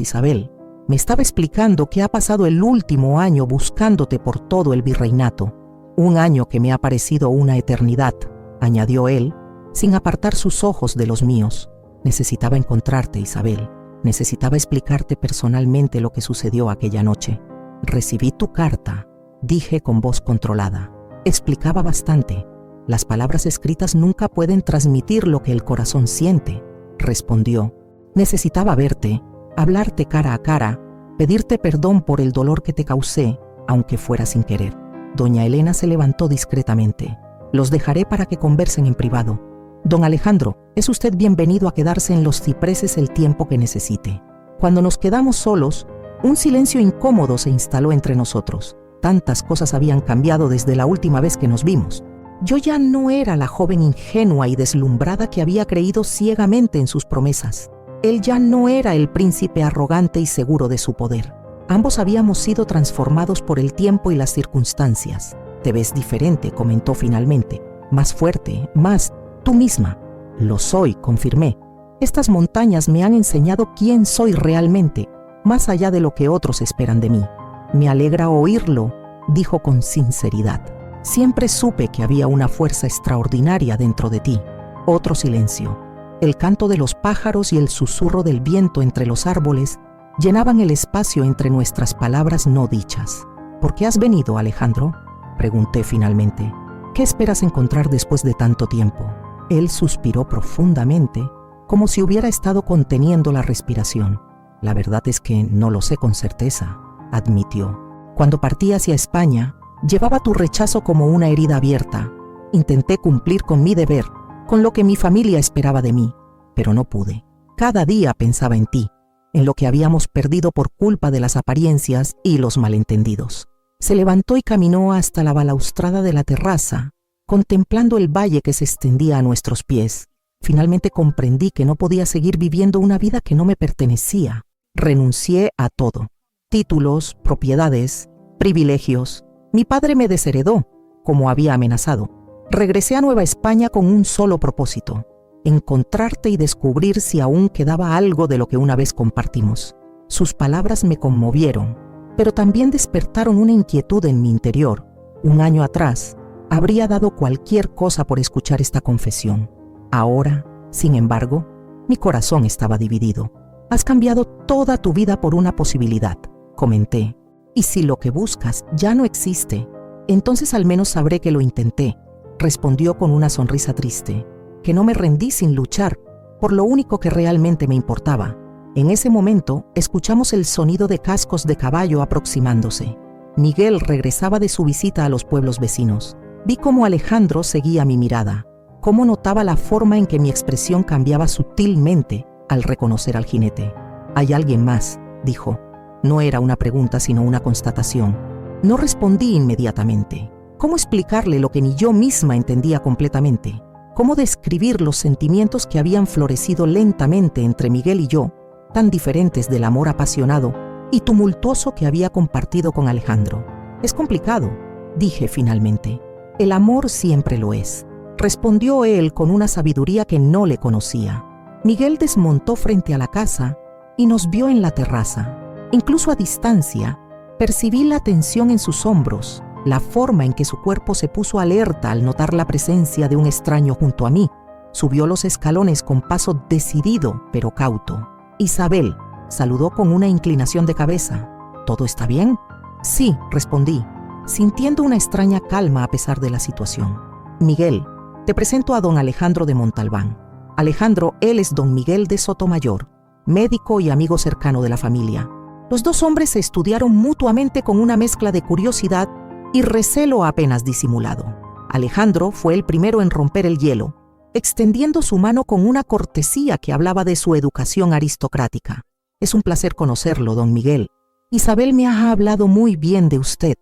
Isabel. Me estaba explicando que ha pasado el último año buscándote por todo el virreinato. Un año que me ha parecido una eternidad, añadió él, sin apartar sus ojos de los míos. Necesitaba encontrarte, Isabel. Necesitaba explicarte personalmente lo que sucedió aquella noche. Recibí tu carta, dije con voz controlada. Explicaba bastante. Las palabras escritas nunca pueden transmitir lo que el corazón siente, respondió. Necesitaba verte, hablarte cara a cara, pedirte perdón por el dolor que te causé, aunque fuera sin querer. Doña Elena se levantó discretamente. Los dejaré para que conversen en privado. Don Alejandro, es usted bienvenido a quedarse en los cipreses el tiempo que necesite. Cuando nos quedamos solos, un silencio incómodo se instaló entre nosotros. Tantas cosas habían cambiado desde la última vez que nos vimos. Yo ya no era la joven ingenua y deslumbrada que había creído ciegamente en sus promesas. Él ya no era el príncipe arrogante y seguro de su poder. Ambos habíamos sido transformados por el tiempo y las circunstancias. Te ves diferente, comentó finalmente. Más fuerte, más tú misma. Lo soy, confirmé. Estas montañas me han enseñado quién soy realmente, más allá de lo que otros esperan de mí. Me alegra oírlo, dijo con sinceridad. Siempre supe que había una fuerza extraordinaria dentro de ti. Otro silencio. El canto de los pájaros y el susurro del viento entre los árboles llenaban el espacio entre nuestras palabras no dichas. ¿Por qué has venido, Alejandro?, pregunté finalmente. ¿Qué esperas encontrar después de tanto tiempo? Él suspiró profundamente, como si hubiera estado conteniendo la respiración. La verdad es que no lo sé con certeza, admitió. Cuando partí hacia España, llevaba tu rechazo como una herida abierta. Intenté cumplir con mi deber, con lo que mi familia esperaba de mí, pero no pude. Cada día pensaba en ti, en lo que habíamos perdido por culpa de las apariencias y los malentendidos. Se levantó y caminó hasta la balaustrada de la terraza, contemplando el valle que se extendía a nuestros pies. Finalmente comprendí que no podía seguir viviendo una vida que no me pertenecía. Renuncié a todo. Títulos, propiedades, privilegios. Mi padre me desheredó, como había amenazado. Regresé a Nueva España con un solo propósito: encontrarte y descubrir si aún quedaba algo de lo que una vez compartimos. Sus palabras me conmovieron, pero también despertaron una inquietud en mi interior. Un año atrás, habría dado cualquier cosa por escuchar esta confesión. Ahora, sin embargo, mi corazón estaba dividido. Has cambiado toda tu vida por una posibilidad, comenté. Y si lo que buscas ya no existe, entonces al menos sabré que lo intenté, respondió con una sonrisa triste, que no me rendí sin luchar por lo único que realmente me importaba. En ese momento, escuchamos el sonido de cascos de caballo aproximándose. Miguel regresaba de su visita a los pueblos vecinos. Vi cómo Alejandro seguía mi mirada, cómo notaba la forma en que mi expresión cambiaba sutilmente al reconocer al jinete. «Hay alguien más», dijo. No era una pregunta, sino una constatación. No respondí inmediatamente. ¿Cómo explicarle lo que ni yo misma entendía completamente? ¿Cómo describir los sentimientos que habían florecido lentamente entre Miguel y yo, tan diferentes del amor apasionado y tumultuoso que había compartido con Alejandro? Es complicado, dije finalmente. El amor siempre lo es, respondió él con una sabiduría que no le conocía. Miguel desmontó frente a la casa y nos vio en la terraza. Incluso a distancia, percibí la tensión en sus hombros, la forma en que su cuerpo se puso alerta al notar la presencia de un extraño junto a mí. Subió los escalones con paso decidido pero cauto. «Isabel», saludó con una inclinación de cabeza. «¿Todo está bien?» «Sí», respondí, sintiendo una extraña calma a pesar de la situación. «Miguel, te presento a don Alejandro de Montalbán». «Alejandro, él es don Miguel de Sotomayor». médico y amigo cercano de la familia. Los dos hombres se estudiaron mutuamente con una mezcla de curiosidad y recelo apenas disimulado. Alejandro fue el primero en romper el hielo, extendiendo su mano con una cortesía que hablaba de su educación aristocrática. Es un placer conocerlo, don Miguel. Isabel me ha hablado muy bien de usted.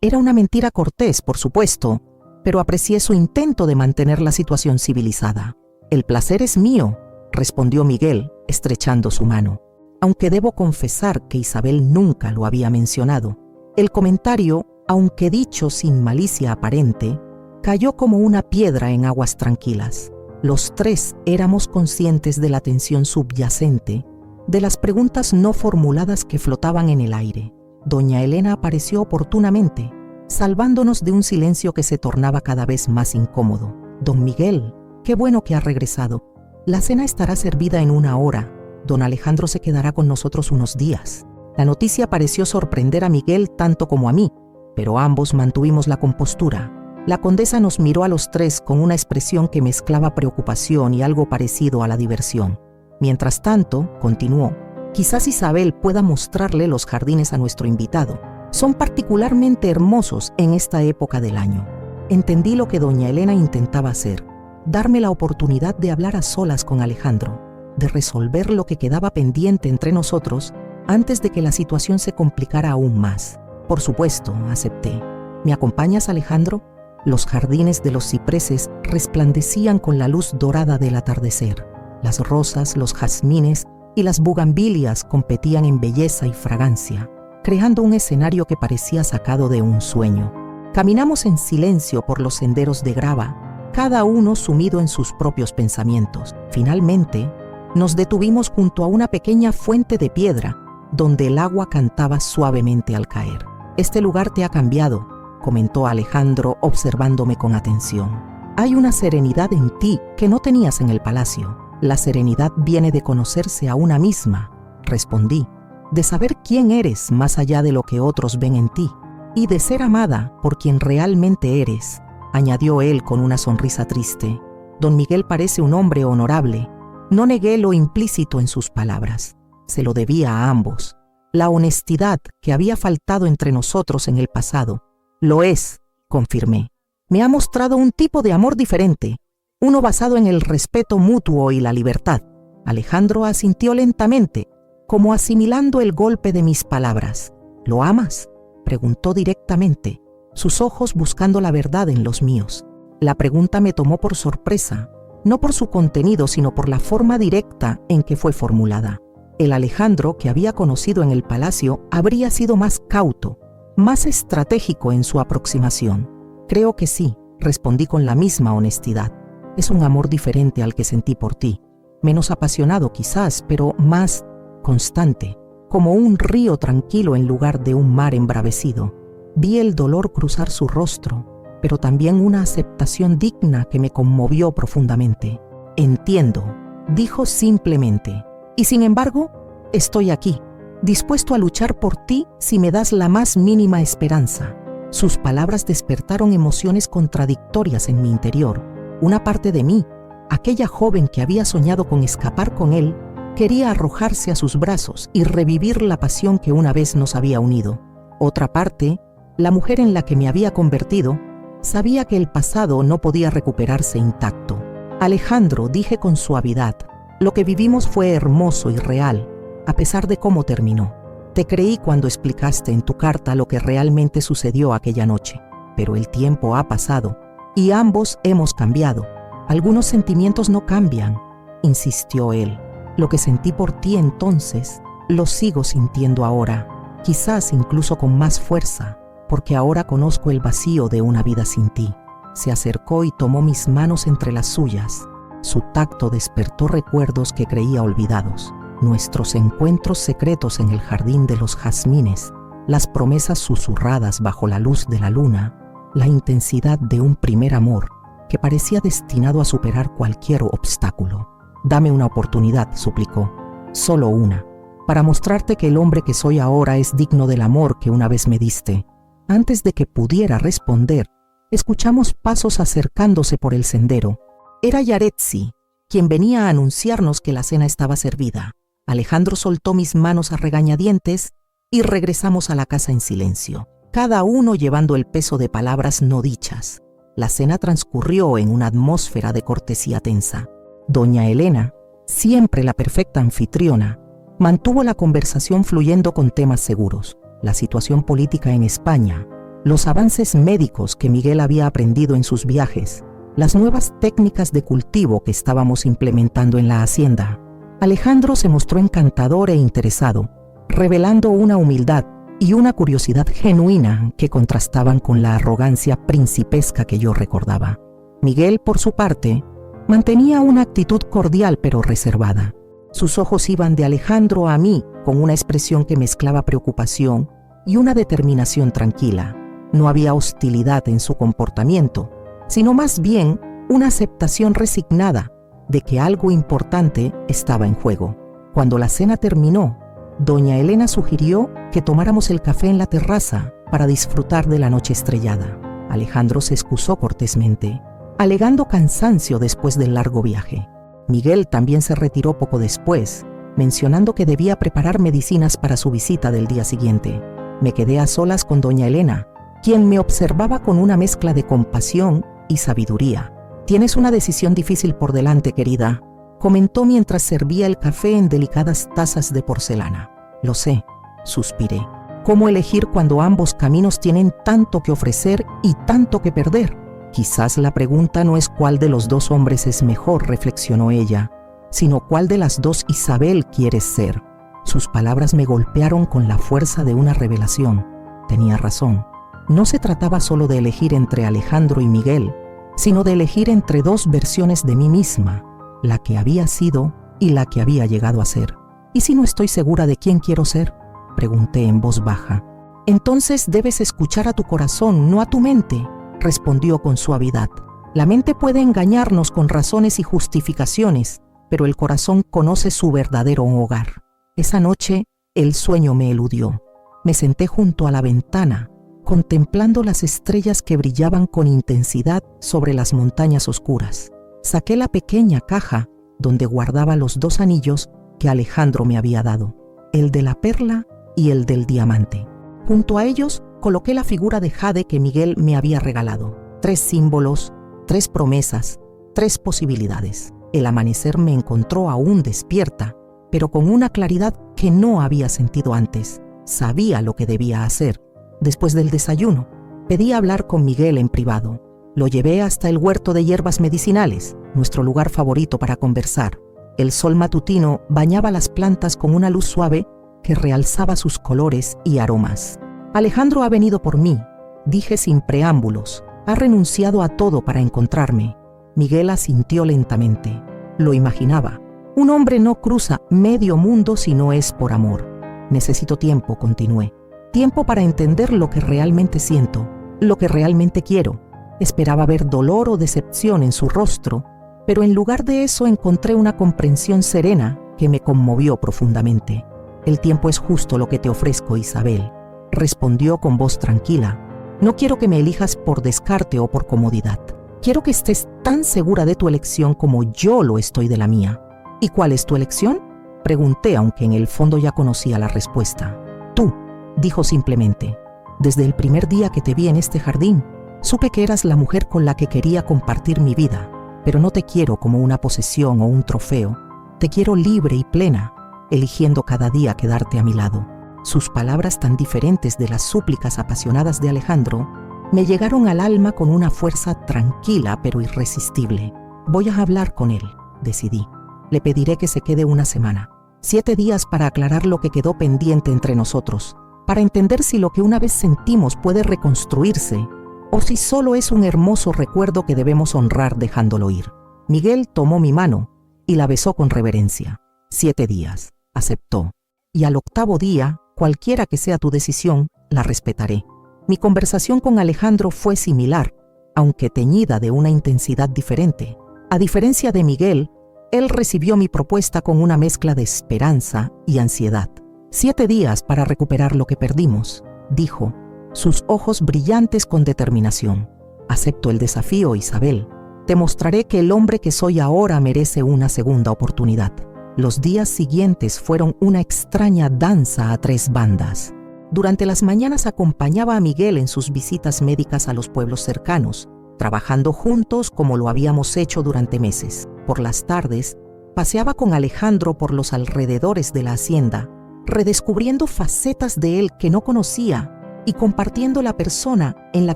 Era una mentira cortés, por supuesto, pero aprecié su intento de mantener la situación civilizada. El placer es mío, respondió Miguel, estrechando su mano. Aunque debo confesar que Isabel nunca lo había mencionado, el comentario, aunque dicho sin malicia aparente, cayó como una piedra en aguas tranquilas. Los tres éramos conscientes de la tensión subyacente, de las preguntas no formuladas que flotaban en el aire. Doña Elena apareció oportunamente, salvándonos de un silencio que se tornaba cada vez más incómodo. Don Miguel, qué bueno que ha regresado. La cena estará servida en 1 hora. Don Alejandro se quedará con nosotros unos días. La noticia pareció sorprender a Miguel tanto como a mí, pero ambos mantuvimos la compostura. La condesa nos miró a los tres con una expresión que mezclaba preocupación y algo parecido a la diversión. Mientras tanto, continuó, quizás Isabel pueda mostrarle los jardines a nuestro invitado. Son particularmente hermosos en esta época del año. Entendí lo que doña Elena intentaba hacer, darme la oportunidad de hablar a solas con Alejandro, de resolver lo que quedaba pendiente entre nosotros antes de que la situación se complicara aún más. Por supuesto, acepté. ¿Me acompañas, Alejandro? Los jardines de los cipreses resplandecían con la luz dorada del atardecer. Las rosas, los jazmines y las bugambilias competían en belleza y fragancia, creando un escenario que parecía sacado de un sueño. Caminamos en silencio por los senderos de grava, cada uno sumido en sus propios pensamientos. Finalmente, nos detuvimos junto a una pequeña fuente de piedra, donde el agua cantaba suavemente al caer. Este lugar te ha cambiado, comentó Alejandro observándome con atención. Hay una serenidad en ti que no tenías en el palacio. La serenidad viene de conocerse a una misma, respondí, de saber quién eres más allá de lo que otros ven en ti, y de ser amada por quien realmente eres, añadió él con una sonrisa triste. Don Miguel parece un hombre honorable. No negué lo implícito en sus palabras. Se lo debía a ambos. La honestidad que había faltado entre nosotros en el pasado. Lo es, confirmé. Me ha mostrado un tipo de amor diferente, uno basado en el respeto mutuo y la libertad. Alejandro asintió lentamente, como asimilando el golpe de mis palabras. ¿Lo amas?, preguntó directamente, sus ojos buscando la verdad en los míos. La pregunta me tomó por sorpresa, no por su contenido, sino por la forma directa en que fue formulada. El Alejandro que había conocido en el palacio habría sido más cauto, más estratégico en su aproximación. Creo que sí, respondí con la misma honestidad. Es un amor diferente al que sentí por ti, menos apasionado quizás, pero más constante, como un río tranquilo en lugar de un mar embravecido. Vi el dolor cruzar su rostro, pero también una aceptación digna que me conmovió profundamente. Entiendo, dijo simplemente, y sin embargo, estoy aquí, dispuesto a luchar por ti si me das la más mínima esperanza. Sus palabras despertaron emociones contradictorias en mi interior. Una parte de mí, aquella joven que había soñado con escapar con él, quería arrojarse a sus brazos y revivir la pasión que una vez nos había unido. Otra parte, la mujer en la que me había convertido, sabía que el pasado no podía recuperarse intacto. Alejandro, dije con suavidad, lo que vivimos fue hermoso y real, a pesar de cómo terminó. Te creí cuando explicaste en tu carta lo que realmente sucedió aquella noche, pero el tiempo ha pasado y ambos hemos cambiado. Algunos sentimientos no cambian, insistió él. Lo que sentí por ti entonces, lo sigo sintiendo ahora, quizás incluso con más fuerza, porque ahora conozco el vacío de una vida sin ti. Se acercó y tomó mis manos entre las suyas. Su tacto despertó recuerdos que creía olvidados. Nuestros encuentros secretos en el jardín de los jazmines, las promesas susurradas bajo la luz de la luna, la intensidad de un primer amor que parecía destinado a superar cualquier obstáculo. Dame una oportunidad, suplicó, solo una, para mostrarte que el hombre que soy ahora es digno del amor que una vez me diste. Antes de que pudiera responder, escuchamos pasos acercándose por el sendero. Era Yaretsi, quien venía a anunciarnos que la cena estaba servida. Alejandro soltó mis manos a regañadientes y regresamos a la casa en silencio, cada uno llevando el peso de palabras no dichas. La cena transcurrió en una atmósfera de cortesía tensa. Doña Elena, siempre la perfecta anfitriona, mantuvo la conversación fluyendo con temas seguros: la situación política en España, los avances médicos que Miguel había aprendido en sus viajes, las nuevas técnicas de cultivo que estábamos implementando en la hacienda. Alejandro se mostró encantador e interesado, revelando una humildad y una curiosidad genuina que contrastaban con la arrogancia principesca que yo recordaba. Miguel, por su parte, mantenía una actitud cordial pero reservada. Sus ojos iban de Alejandro a mí con una expresión que mezclaba preocupación y una determinación tranquila. No había hostilidad en su comportamiento, sino más bien una aceptación resignada de que algo importante estaba en juego. Cuando la cena terminó, doña Elena sugirió que tomáramos el café en la terraza para disfrutar de la noche estrellada. Alejandro se excusó cortésmente, alegando cansancio después del largo viaje. Miguel también se retiró poco después, mencionando que debía preparar medicinas para su visita del día siguiente. Me quedé a solas con doña Elena, quien me observaba con una mezcla de compasión y sabiduría. «Tienes una decisión difícil por delante, querida», comentó mientras servía el café en delicadas tazas de porcelana. «Lo sé», suspiré. «¿Cómo elegir cuando ambos caminos tienen tanto que ofrecer y tanto que perder?» «Quizás la pregunta no es cuál de los dos hombres es mejor», reflexionó ella, «sino cuál de las dos Isabel quieres ser». Sus palabras me golpearon con la fuerza de una revelación. Tenía razón. No se trataba solo de elegir entre Alejandro y Miguel, sino de elegir entre dos versiones de mí misma, la que había sido y la que había llegado a ser. «¿Y si no estoy segura de quién quiero ser?», pregunté en voz baja. «Entonces debes escuchar a tu corazón, no a tu mente», respondió con suavidad. «La mente puede engañarnos con razones y justificaciones, pero el corazón conoce su verdadero hogar». Esa noche el sueño me eludió. Me senté junto a la ventana, contemplando las estrellas que brillaban con intensidad sobre las montañas oscuras. Saqué la pequeña caja donde guardaba los dos anillos que Alejandro me había dado, el de la perla y el del diamante. Junto a ellos coloqué la figura de jade que Miguel me había regalado. 3 símbolos, 3 promesas, 3 posibilidades. El amanecer me encontró aún despierta, pero con una claridad que no había sentido antes. Sabía lo que debía hacer. Después del desayuno, pedí hablar con Miguel en privado. Lo llevé hasta el huerto de hierbas medicinales, nuestro lugar favorito para conversar. El sol matutino bañaba las plantas con una luz suave que realzaba sus colores y aromas. «Alejandro ha venido por mí», dije sin preámbulos. «Ha renunciado a todo para encontrarme». Miguel asintió lentamente. Lo imaginaba. «Un hombre no cruza medio mundo si no es por amor». «Necesito tiempo», continué. «Tiempo para entender lo que realmente siento, lo que realmente quiero». Esperaba ver dolor o decepción en su rostro, pero en lugar de eso encontré una comprensión serena que me conmovió profundamente. «El tiempo es justo lo que te ofrezco, Isabel», respondió con voz tranquila. «No quiero que me elijas por descarte o por comodidad. Quiero que estés tan segura de tu elección como yo lo estoy de la mía». «¿Y cuál es tu elección?», pregunté, aunque en el fondo ya conocía la respuesta. «Tú», dijo simplemente. «Desde el primer día que te vi en este jardín, supe que eras la mujer con la que quería compartir mi vida, pero no te quiero como una posesión o un trofeo. Te quiero libre y plena, eligiendo cada día quedarte a mi lado». Sus palabras, tan diferentes de las súplicas apasionadas de Alejandro, me llegaron al alma con una fuerza tranquila pero irresistible. «Voy a hablar con él», decidí. «Le pediré que se quede una semana, 7 días para aclarar lo que quedó pendiente entre nosotros, para entender si lo que una vez sentimos puede reconstruirse o si solo es un hermoso recuerdo que debemos honrar dejándolo ir». Miguel tomó mi mano y la besó con reverencia. 7 días, aceptó. «Y al 8º día, cualquiera que sea tu decisión, la respetaré». Mi conversación con Alejandro fue similar, aunque teñida de una intensidad diferente. A diferencia de Miguel, él recibió mi propuesta con una mezcla de esperanza y ansiedad. 7 días para recuperar lo que perdimos, dijo, sus ojos brillantes con determinación. «Acepto el desafío, Isabel. Te mostraré que el hombre que soy ahora merece una segunda oportunidad». Los días siguientes fueron una extraña danza a tres bandas. Durante las mañanas acompañaba a Miguel en sus visitas médicas a los pueblos cercanos, trabajando juntos como lo habíamos hecho durante meses. Por las tardes, paseaba con Alejandro por los alrededores de la hacienda, redescubriendo facetas de él que no conocía y compartiendo la persona en la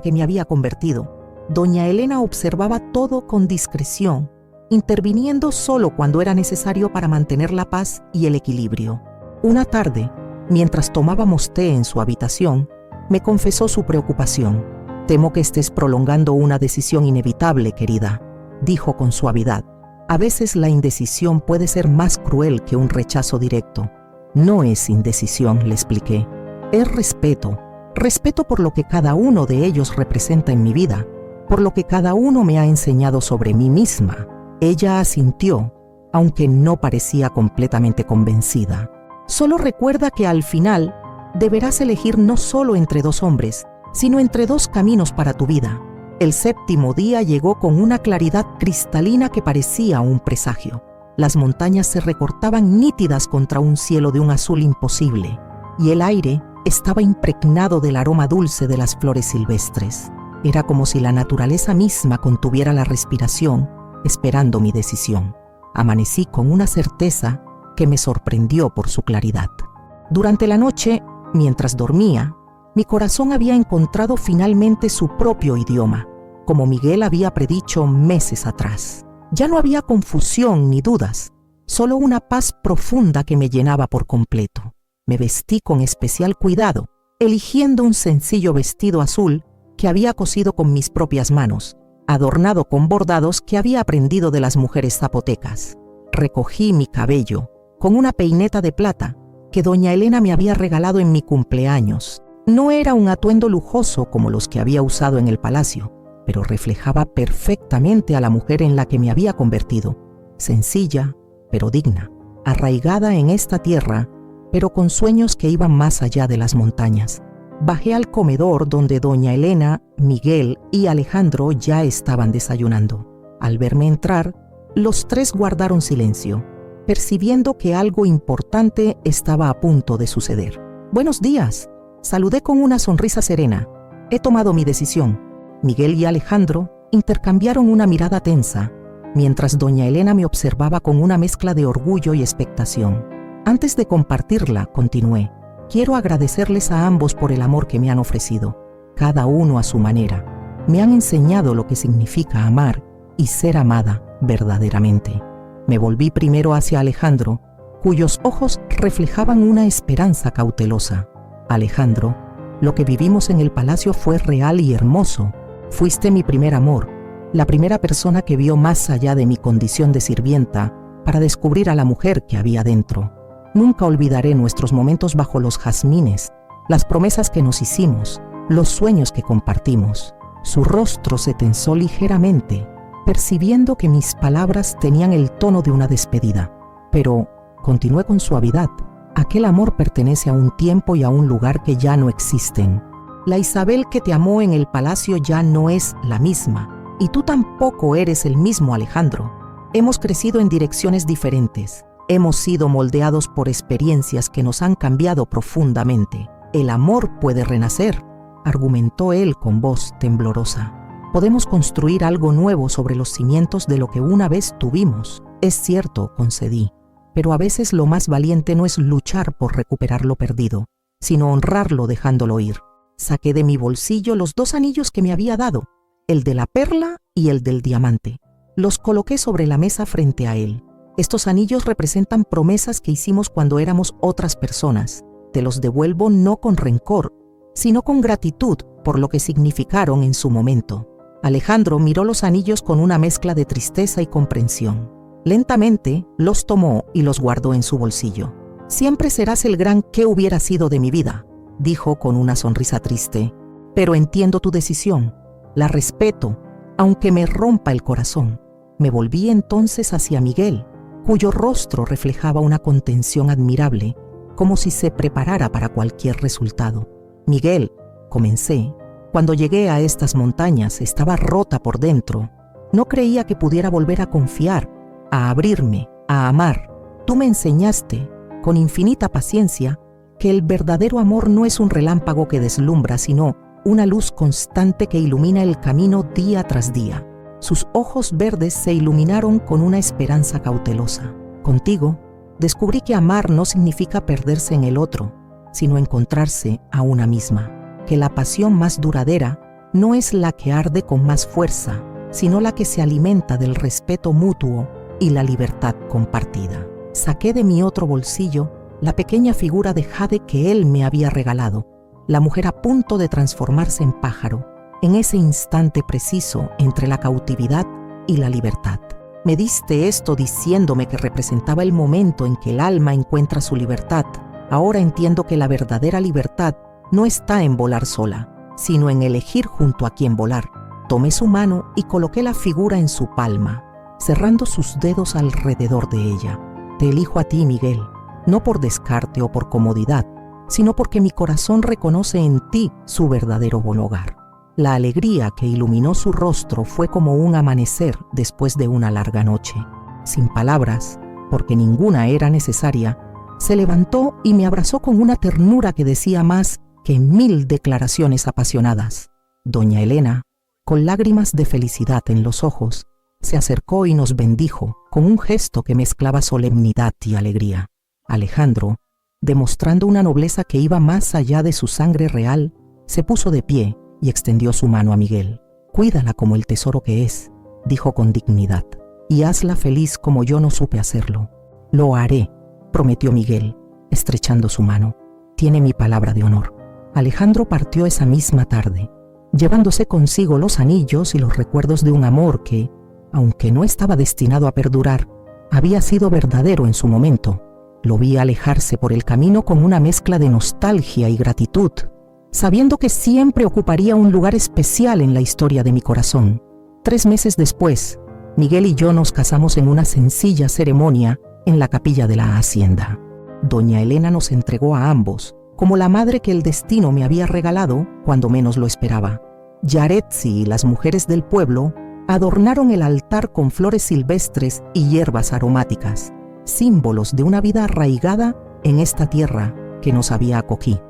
que me había convertido. Doña Elena observaba todo con discreción, interviniendo solo cuando era necesario para mantener la paz y el equilibrio. Una tarde, mientras tomábamos té en su habitación, me confesó su preocupación. «Temo que estés prolongando una decisión inevitable, querida», dijo con suavidad. «A veces la indecisión puede ser más cruel que un rechazo directo». «No es indecisión», le expliqué. «Es respeto. Respeto por lo que cada uno de ellos representa en mi vida, por lo que cada uno me ha enseñado sobre mí misma». Ella asintió, aunque no parecía completamente convencida. «Solo recuerda que al final deberás elegir no solo entre dos hombres, sino entre dos caminos para tu vida». El séptimo día llegó con una claridad cristalina que parecía un presagio. Las montañas se recortaban nítidas contra un cielo de un azul imposible, y el aire estaba impregnado del aroma dulce de las flores silvestres. Era como si la naturaleza misma contuviera la respiración, esperando mi decisión. Amanecí con una certeza que me sorprendió por su claridad. Durante la noche, mientras dormía, mi corazón había encontrado finalmente su propio idioma, como Miguel había predicho meses atrás. Ya no había confusión ni dudas, solo una paz profunda que me llenaba por completo. Me vestí con especial cuidado, eligiendo un sencillo vestido azul que había cosido con mis propias manos, adornado con bordados que había aprendido de las mujeres zapotecas. Recogí mi cabello con una peineta de plata que doña Elena me había regalado en mi cumpleaños. No era un atuendo lujoso como los que había usado en el palacio, pero reflejaba perfectamente a la mujer en la que me había convertido, sencilla, pero digna, arraigada en esta tierra, pero con sueños que iban más allá de las montañas. Bajé al comedor donde doña Elena, Miguel y Alejandro ya estaban desayunando. Al verme entrar, los tres guardaron silencio, percibiendo que algo importante estaba a punto de suceder. «Buenos días», saludé con una sonrisa serena. «He tomado mi decisión». Miguel y Alejandro intercambiaron una mirada tensa, mientras doña Elena me observaba con una mezcla de orgullo y expectación. Antes de compartirla, continué. «Quiero agradecerles a ambos por el amor que me han ofrecido, cada uno a su manera. Me han enseñado lo que significa amar y ser amada verdaderamente». Me volví primero hacia Alejandro, cuyos ojos reflejaban una esperanza cautelosa. «Alejandro, lo que vivimos en el palacio fue real y hermoso. Fuiste mi primer amor, la primera persona que vio más allá de mi condición de sirvienta para descubrir a la mujer que había dentro. Nunca olvidaré nuestros momentos bajo los jazmines, las promesas que nos hicimos, los sueños que compartimos». Su rostro se tensó ligeramente, percibiendo que mis palabras tenían el tono de una despedida. Pero continué con suavidad. «Aquel amor pertenece a un tiempo y a un lugar que ya no existen. La Isabel que te amó en el palacio ya no es la misma, y tú tampoco eres el mismo Alejandro. Hemos crecido en direcciones diferentes. Hemos sido moldeados por experiencias que nos han cambiado profundamente. El amor puede renacer», argumentó él con voz temblorosa. «Podemos construir algo nuevo sobre los cimientos de lo que una vez tuvimos». «Es cierto», concedí, «pero a veces lo más valiente no es luchar por recuperar lo perdido, sino honrarlo dejándolo ir». Saqué de mi bolsillo los 2 anillos que me había dado, el de la perla y el del diamante. Los coloqué sobre la mesa frente a él. «Estos anillos representan promesas que hicimos cuando éramos otras personas. Te los devuelvo no con rencor, sino con gratitud por lo que significaron en su momento». Alejandro miró los anillos con una mezcla de tristeza y comprensión. Lentamente los tomó y los guardó en su bolsillo. «Siempre serás el gran «qué hubiera sido de mi vida», dijo con una sonrisa triste, «pero entiendo tu decisión, la respeto, aunque me rompa el corazón». Me volví entonces hacia Miguel, cuyo rostro reflejaba una contención admirable, como si se preparara para cualquier resultado. «Miguel», comencé, «cuando llegué a estas montañas estaba rota por dentro. No creía que pudiera volver a confiar, a abrirme, a amar. Tú me enseñaste, con infinita paciencia, que el verdadero amor no es un relámpago que deslumbra, sino una luz constante que ilumina el camino día tras día. Sus ojos verdes se iluminaron con una esperanza cautelosa. Contigo, descubrí que amar no significa perderse en el otro, sino encontrarse a una misma. Que la pasión más duradera no es la que arde con más fuerza, sino la que se alimenta del respeto mutuo y la libertad compartida. Saqué de mi otro bolsillo la pequeña figura de jade que él me había regalado, la mujer a punto de transformarse en pájaro, en ese instante preciso entre la cautividad y la libertad. Me diste esto diciéndome que representaba el momento en que el alma encuentra su libertad. Ahora entiendo que la verdadera libertad no está en volar sola, sino en elegir junto a quién volar. Tomé su mano y coloqué la figura en su palma, cerrando sus dedos alrededor de ella. Te elijo a ti, Miguel, no por descarte o por comodidad, sino porque mi corazón reconoce en ti su verdadero hogar. La alegría que iluminó su rostro fue como un amanecer después de una larga noche. Sin palabras, porque ninguna era necesaria, se levantó y me abrazó con una ternura que decía más que 1000 declaraciones apasionadas. Doña Elena, con lágrimas de felicidad en los ojos, se acercó y nos bendijo con un gesto que mezclaba solemnidad y alegría. Alejandro, demostrando una nobleza que iba más allá de su sangre real, se puso de pie y extendió su mano a Miguel. Cuídala como el tesoro que es, dijo con dignidad, y hazla feliz como yo no supe hacerlo. Lo haré, prometió Miguel, estrechando su mano. Tiene mi palabra de honor. Alejandro partió esa misma tarde, llevándose consigo los anillos y los recuerdos de un amor que, aunque no estaba destinado a perdurar, había sido verdadero en su momento. Lo vi alejarse por el camino con una mezcla de nostalgia y gratitud, sabiendo que siempre ocuparía un lugar especial en la historia de mi corazón. 3 meses después, Miguel y yo nos casamos en una sencilla ceremonia en la capilla de la hacienda. Doña Elena nos entregó a ambos, como la madre que el destino me había regalado cuando menos lo esperaba. Yaretsi y las mujeres del pueblo adornaron el altar con flores silvestres y hierbas aromáticas, símbolos de una vida arraigada en esta tierra que nos había acogido.